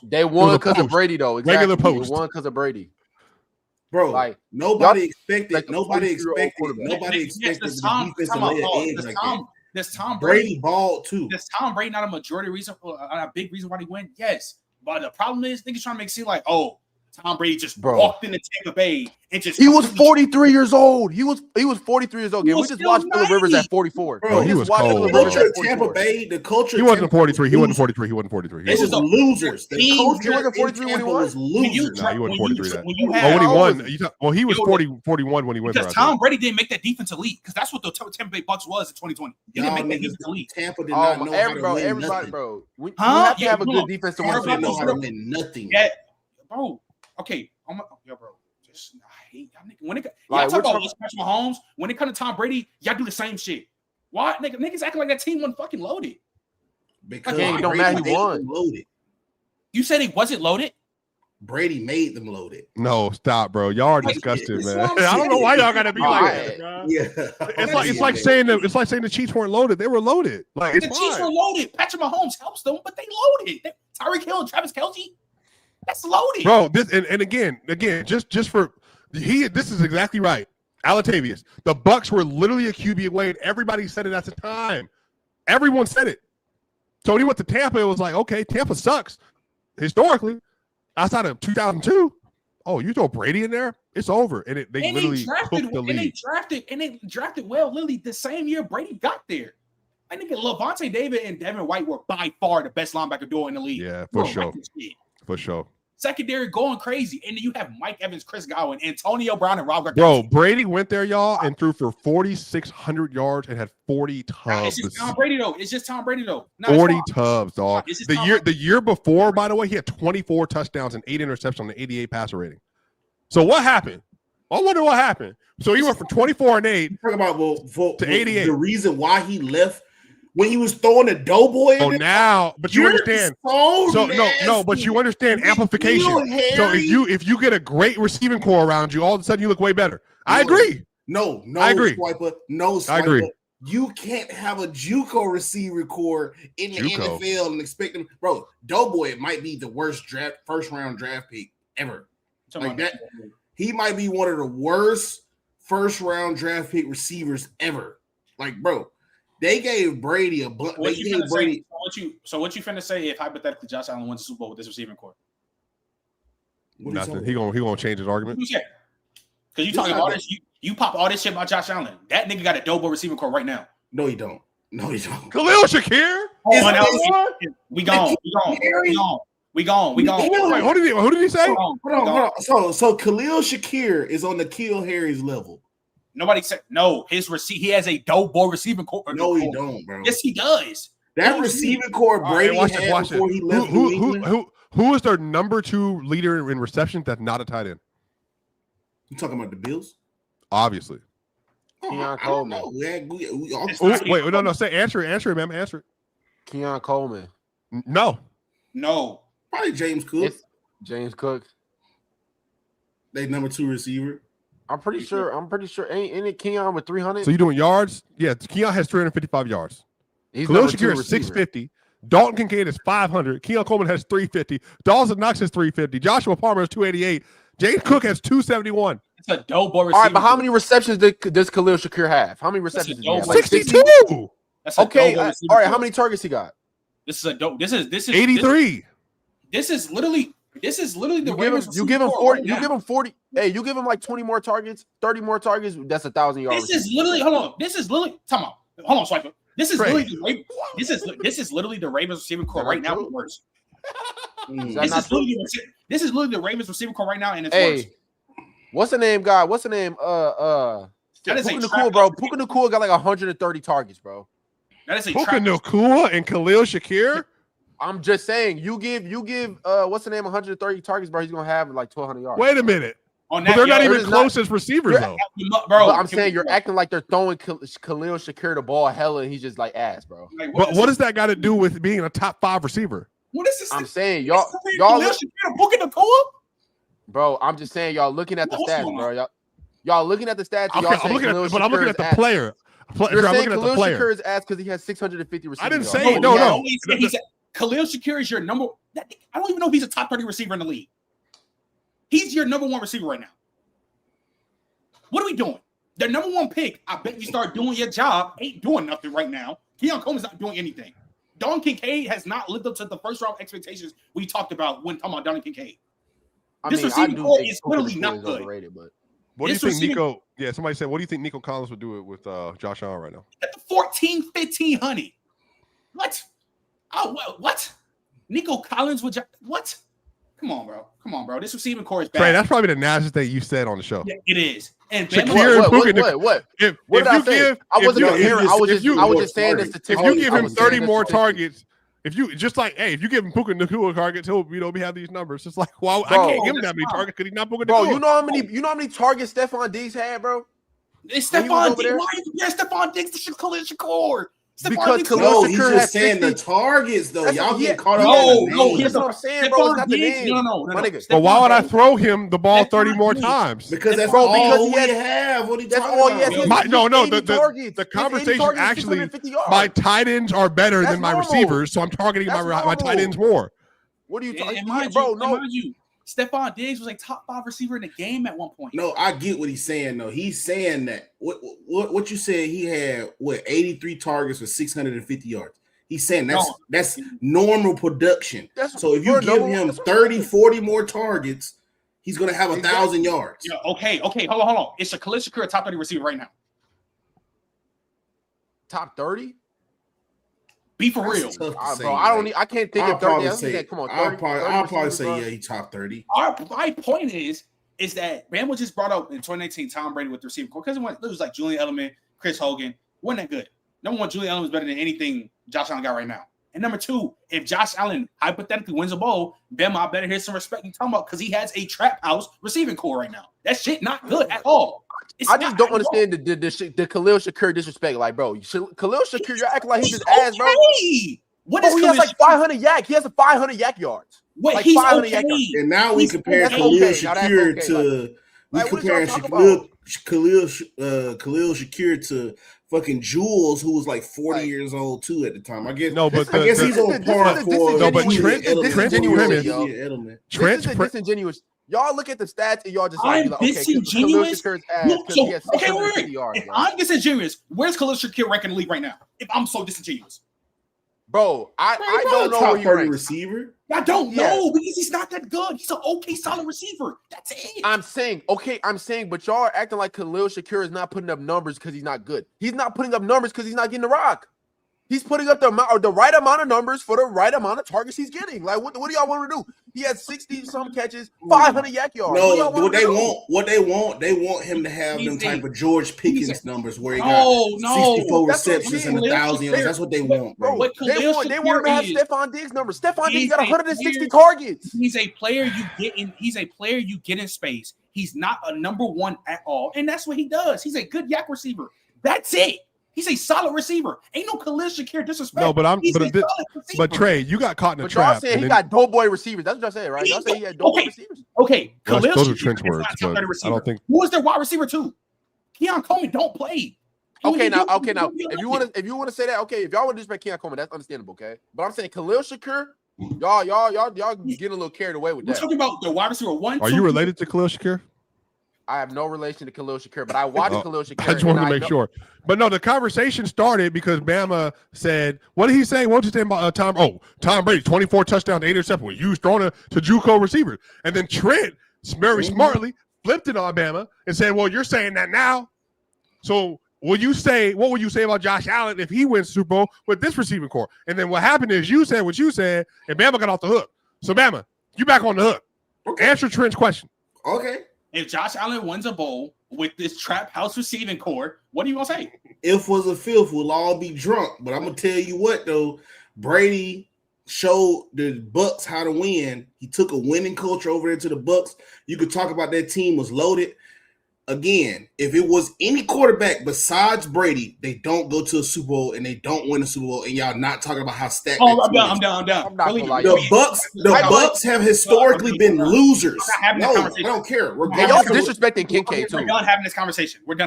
they won because of Brady, though. Exactly. Regular post. They won because of Brady. Bro, like, nobody expected the defense to Does Tom Brady balled too? Does Tom Brady not a majority reason, a big reason why he win? Yes, but the problem is niggas trying to make it seem like, oh, Tom Brady just walked into Tampa Bay and just. He was 43 years old. He was 43 years old. We just watched Phillip Rivers at 44. Bro, he was cold. The culture of Tampa Bay, the culture. He wasn't 43. He wasn't 43. He wasn't 43. This is losers. The culture he wasn't 43 when he was losers. Nah, he wasn't 43. When he won, he was 41 when he went there. Because Tom Brady didn't make that defense elite. Because that's what the Tampa Bay Bucks was in 2020. He didn't make that defense elite. Tampa did not know how to win everybody, nothing. bro. You have to have a good defense to win. Know how to win nothing. Yeah, bro. Okay. Yo, bro. Just I hate y'all niggas. When y'all talk about Patrick Mahomes, when it comes to Tom Brady, y'all do the same shit. Why niggas acting like that team wasn't fucking loaded? Because it don't matter who won. Loaded. You said he wasn't loaded? Brady made them loaded. No, stop, bro. Y'all are disgusted, man. I don't know why y'all gotta be like that. Yeah. It's like saying the Chiefs weren't loaded. They were loaded. Like the Chiefs were loaded. Patrick Mahomes helps them, but they loaded. Tyreek Hill and Travis Kelce. That's loaded, bro. This and again, just for this is exactly right. Alatavius, the Bucks were literally a QB away, and everybody said it at the time. Everyone said it. So when he went to Tampa, it was like, okay, Tampa sucks historically. Outside of 2002, oh, you throw Brady in there, it's over. And they literally took the lead. And they drafted well. Literally the same year Brady got there. I think Levante David and Devin White were by far the best linebacker duo in the league. Yeah, for sure. For sure. Secondary going crazy. And then you have Mike Evans, Chris Godwin, Antonio Brown, and Rob Gronkowski. Bro, Brady went there, y'all, and threw for 4,600 yards and had 40 tubs. It's just Tom Brady, though. 40 tubs, dog. The year before, by the way, he had 24 touchdowns and 8 interceptions on the 88 passer rating. So what happened? I wonder what happened. So he went from 24 and 8 talk about to 88. The reason why he left when he was throwing the doughboy. Oh, now, but you understand. So no, but you understand amplification. So if you get a great receiving core around you, all of a sudden you look way better. I agree. No, I agree. Swiper. No, Swiper. I agree. You can't have a JUCO receiver core in the JUCO. NFL and expect them, bro. Doughboy might be the worst first round draft pick ever. Like that, he might be one of the worst first round draft pick receivers ever. Like, bro, they gave Brady a bunch. So what you finna say if hypothetically Josh Allen wins the Super Bowl with this receiving core? Nothing. He gonna change his argument. Because you talking all this, you pop all this shit about Josh Allen. That nigga got a doughboy receiving core right now. No, he don't. Khalil Shakir. We gone. Wait, who did he say? Hold on. So Khalil Shakir is on the N'Keal Harry's level. Nobody said no. He has a doughboy receiving core. No, he don't, bro. Yes, he does. That receiving core Brady had before he left New England. Who is their number 2 leader in reception that's not a tight end? You talking about the Bills? Obviously. Keon Coleman. Wait, no. Answer it, man. Answer it. Keon Coleman. No. Probably James Cook. James Cook. They number 2 receiver. I'm pretty sure. Ain't it Keon with 300? So you doing yards? Yeah, Keon has 355 yards. He's Khalil Shakir is 650. Dalton Kincaid is 500. Keon Coleman has 350. Dawson Knox has 350. Joshua Palmer has 288. James Cook has 271. It's a doughboy receiver. All right, but how many receptions does Khalil Shakir have? How many receptions does he have? 62. Okay. All right. How many targets he got? This is a dope. This is 83. This is literally the Ravens. You give him 40. You give him 40. Hey, you give him like 20 more targets, 30 more targets. That's 1,000 yards. This is literally. Hold on. This is literally. Hold on, Swiper. This is literally the Ravens receiving core right now. Worse. This is literally the Ravens receiving core right now, and it's worse. What's the name, guy? What's the name? Puka Nacua, bro. Puka Nacua got like 130 targets, bro. That is a Puka Nacua and Khalil Shakir. I'm just saying, you give what's the name 130 targets, bro. He's gonna have like 1,200 yards. Wait a minute. But they're not even close as receivers, though. Bro, I'm saying you're acting like they're throwing Khalil Shakir the ball hella, and he's just like ass, bro. Like, but what does that got to do with being a top 5 receiver? What is this? I'm saying y'all Puka Nacua? Bro, I'm just saying y'all looking at the stats, bro. Y'all looking at the stats. Okay, I'm looking at the player. You're saying Khalil Shakir is ass because he has 650 receivers. I didn't say no. Khalil Shakir is your number. I don't even know if he's a top 30 receiver in the league. He's your number 1 receiver right now. What are we doing? The number 1 pick, I bet you start doing your job, ain't doing nothing right now. Keon Coleman's not doing anything. Dalton Kincaid has not lived up to the first round expectations we talked about when talking about Dalton Kincaid. This receiving core is literally not good. What do you think Nico? Yeah, somebody said, what do you think Nico Collins would do with Josh Allen right now? At the 14, 15, honey. What? Oh, what? Nico Collins would what? Come on, bro. This receiving core is bad. Trey, that's probably the nastiest thing you said on the show. Yeah, it is. And Shakir what? If you give, I wasn't comparing. I was just saying this statistic. If you give him 30 more targets, if you give him Puka Nacua targets, he'll we have these numbers. It's like, well, I can't give him that many targets because he's not Puka Nacua. Bro, you know how many targets Stephon Diggs had, bro? It's Stephon Diggs. Why are you comparing Stephon Diggs to Khalil Shakir? Because Khalil he's Shakir just saying the targets, though. Y'all get caught up. No, here's what I'm saying, bro. It's not the name. No. But why would I throw him the ball 30 more times? Because that's all we have. What are you talking about? No. The conversation actually, my tight ends are better than my receivers, so I'm targeting my tight ends more. What are you talking about, bro? No. Stephon Diggs was a top 5 receiver in the game at one point. No, I get what he's saying, though. He's saying that what you said, he had 83 targets for 650 yards. He's saying that's normal production. So if you give him 30, 40 more targets, he's gonna have 1,000 yards. Yeah, okay. Hold on. It's Khalil Shakir, a top 30 receiver right now. Top 30? Be for real, bro. I can't think of 30. Come on, 30, I'll probably say yeah, he's top 30. My point is that Bama just brought up in 2019 Tom Brady with the receiving core because it was like Julian Edelman, Chris Hogan. Wasn't that good? Number 1, Julian Edelman is better than anything Josh Allen got right now. And number 2, if Josh Allen hypothetically wins a bowl, Bama, I better hear some respect you talking about because he has a trap house receiving core right now. That shit not good at all. I just don't understand the Khalil Shakir disrespect. Like, bro, Khalil Shakir, you're acting like he's just ass, bro. What is he has like 500 yak. He has 500 yak yards. What like he's 500 okay. yak yards. And now we compare Khalil Shakir to Khalil Shakir to fucking Jules, who was like 40 years old too at the time. I guess. No, but I guess he's on par for. No, but Trent is disingenuous. Y'all look at the stats and y'all just I'm like, disingenuous. Khalil Shakir's ass. If I'm disingenuous, where's Khalil Shakir ranking in the league right now? If I'm so disingenuous. Bro, I don't know where you're receiver. I don't know because he's not that good. He's an okay, solid receiver. That's it. I'm saying, but y'all are acting like Khalil Shakir is not putting up numbers because he's not good. He's not putting up numbers because he's not getting the rock. He's putting up the right amount of numbers for the right amount of targets he's getting. Like, what do y'all want to do? He had 60-some catches, 500 yak yards. No, what they want him to have them type of George Pickens numbers where he got 64 receptions and 1,000 yards. That's what they want, bro. They want him to have Stephon Diggs numbers. Stephon Diggs got 160 targets. He's a player you get in. He's a player you get in space. He's not a number one at all, and that's what he does. He's a good yak receiver. That's it. He's a solid receiver. Ain't no Khalil Shakir disrespect. No, but Trey, you got caught in the trap. Y'all saying he got dope boy receivers. That's what y'all saying, right? Y'all saying he had dope boy receivers. Okay, Khalil those are Shakir trench words. But I don't think. Who is their wide receiver too? Keon Coleman don't play. Okay, now, if you want to say that, okay, if y'all want to disrespect Keon Coleman, that's understandable, okay? But I'm saying Khalil Shakir, y'all getting a little carried away with that. We're talking about the wide receiver 1. Are you related to Khalil Shakir? I have no relation to Khalil Shakir, but I watched Khalil Shakir. I just wanted to make sure. But no, the conversation started because Bama said, what did he say? What did you say about Tom? Oh, Tom Brady, 24 touchdowns, 8 interceptions. Well, you was throwing to JUCO receivers. And then Trent very smartly flipped it on Bama and said, well, you're saying that now. So what would you say about Josh Allen if he wins Super Bowl with this receiving core? And then what happened is you said what you said, and Bama got off the hook. So Bama, you back on the hook. Okay. Answer Trent's question. Okay. If Josh Allen wins a bowl with this trap house receiving core, what are you gonna say? If was a fifth, we'll all be drunk. But I'm gonna tell you what though, Brady showed the Bucks how to win. He took a winning culture over there to the Bucks. You could talk about that team was loaded. Again, if it was any quarterback besides Brady, they don't go to a Super Bowl and they don't win a Super Bowl, and y'all not talking about how stacked. Oh, I'm down. The Bucks have historically been losers. I don't care. Y'all disrespecting Kincaid too. We're done having this conversation. Wait,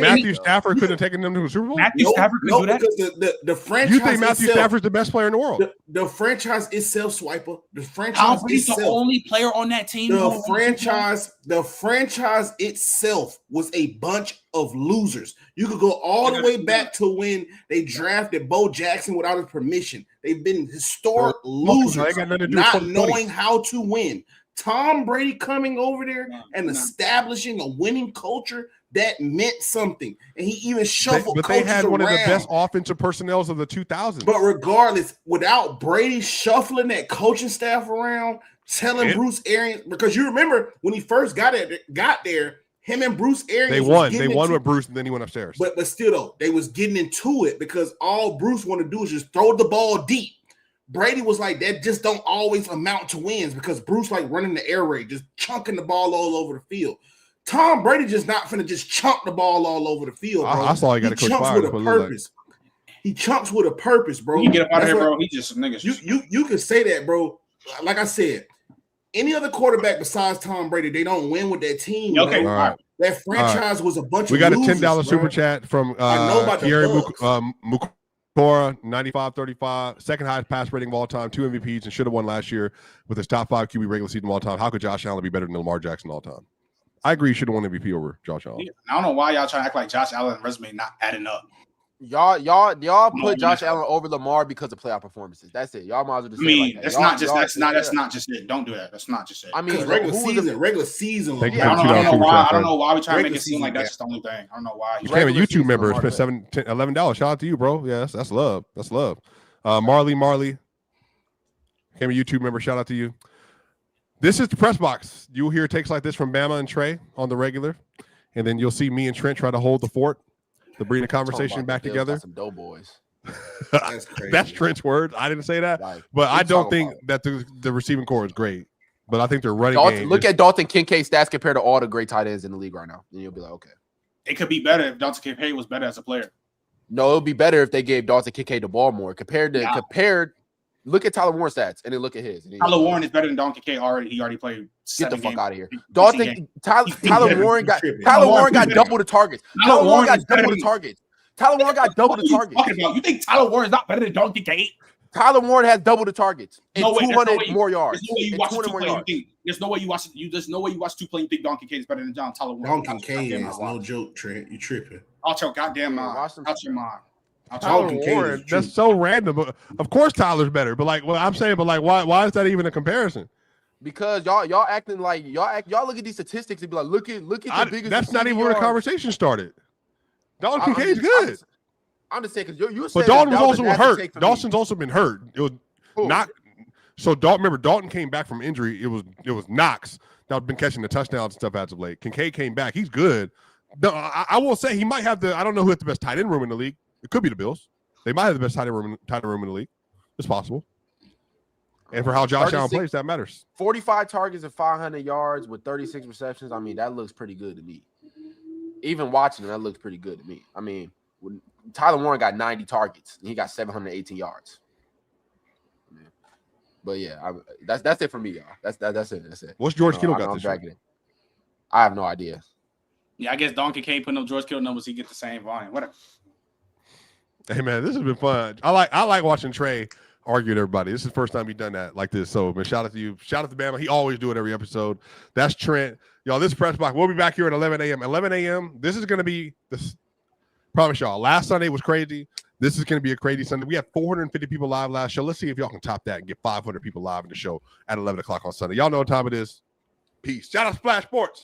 Matthew Stafford couldn't have taken them to a Super Bowl? Matthew Stafford could do that? Because the franchise. You think Matthew Stafford's the best player in the world? The franchise itself, Swiper. The franchise Tom Brady's itself. the only player on that team. The franchise itself was a bunch of losers. You could go all the way back to when they drafted Bo Jackson without his permission. They've been historic losers, not knowing how to win. Tom Brady coming over there and establishing a winning culture, that meant something. And he even shuffled but they had one of the best offensive personnels of the 2000s. But regardless, without Brady shuffling that coaching staff around, telling Bruce Arians, because you remember when he first got there, him and Bruce Arians they won with Bruce, and then he went upstairs. But still though, they was getting into it because all Bruce wanted to do is just throw the ball deep. Brady was like, that just don't always amount to wins because Bruce like running the air raid, just chunking the ball all over the field. Tom Brady just not finna just chunk the ball all over the field, bro. I saw he got a coach fired with a purpose. He chumps with a purpose, bro. You get up out of here, bro. He just some niggas. You can say that, bro. Like I said, any other quarterback besides Tom Brady, they don't win with that team. Okay, all right. That franchise was a bunch of. We got losers, a $10 super chat from Gary Mukora, 95-35, second highest pass rating of all time, 2 MVPs, and should have won last year with his top 5 QB regular season of all time. How could Josh Allen be better than Lamar Jackson all time? I agree. He should have won MVP over Josh Allen. I don't know why y'all trying to act like Josh Allen's resume not adding up. Y'all put Josh Allen over Lamar because of playoff performances. That's it. Y'all might as well just say that's not just it. Don't do that. That's not just it. I mean, regular season. I don't know why we try to make it seem like that's just the only thing. I don't know why. You became a YouTube member. Spent $11. Shout out to you, bro. Yes, that's love. That's love. Marley became a YouTube member. Shout out to you. This is the press box. You'll hear takes like this from Bama and Trey on the regular, and then you'll see me and Trent try to hold the fort. To bring the conversation back together. Some doughboys. That's crazy. That's Trent's words. I didn't say that, but I don't think that the receiving core is great. But I think they're running game. Look at Dalton Kincaid's stats compared to all the great tight ends in the league right now, and you'll be like, okay. It could be better if Dalton Kincaid was better as a player. No, it would be better if they gave Dalton Kincaid the ball more. Look at Tyler Warren's stats and then look at his. Tyler Warren is better than Dalton Kincaid already. He already played. Get the fuck out of here. Tyler Warren got double the targets. Tyler Warren got double the targets. Tyler Warren got double the targets. You think Tyler Warren is not better than Dalton Kincaid? Tyler Warren has double the targets and 200 more yards. There's no way you watch two play and think Dalton Kincaid is better than Tyler Warren. Dalton Kincaid is no joke, Trent. You tripping? Out your goddamn mind. Out your mind. Tyler Warren, that's so random. Of course, Tyler's better, but like, I'm saying, but like, why is that even a comparison? Because y'all acting like y'all look at these statistics and be like, look at the biggest. That's not even where the conversation started. Dalton Kincaid's good. I'm just saying because you. But Dalton was also hurt. Dawson's also been hurt. It was not. So remember, Dalton came back from injury. It was Knox that had been catching the touchdowns and stuff as of late. Kincaid came back. He's good. I will say he might have I don't know who has the best tight end room in the league. It could be the Bills. They might have the best tight end room in the league. It's possible. And for how Josh Allen plays, that matters. 45 targets and 500 yards with 36 receptions. I mean, that looks pretty good to me. Even watching him, that looks pretty good to me. I mean, Tyler Warren got 90 targets and he got 718 yards. But yeah, that's it for me, y'all. That's it. That's it. What's George Kittle got this year? I have no idea. Yeah, I guess Dalton Kincaid putting up George Kittle numbers, he get the same volume. Whatever. Hey man, this has been fun. I like watching Trey argue with everybody. This is the first time he's done that like this. So man, shout out to you. Shout out to Bama. He always do it every episode. That's Trent. Y'all, this is Press Box. We'll be back here at 11 a.m. 11 a.m. This is gonna be this. Promise y'all. Last Sunday was crazy. This is gonna be a crazy Sunday. We had 450 people live last show. Let's see if y'all can top that and get 500 people live in the show at 11 o'clock on Sunday. Y'all know what time it is. Peace. Shout out to Splash Sports.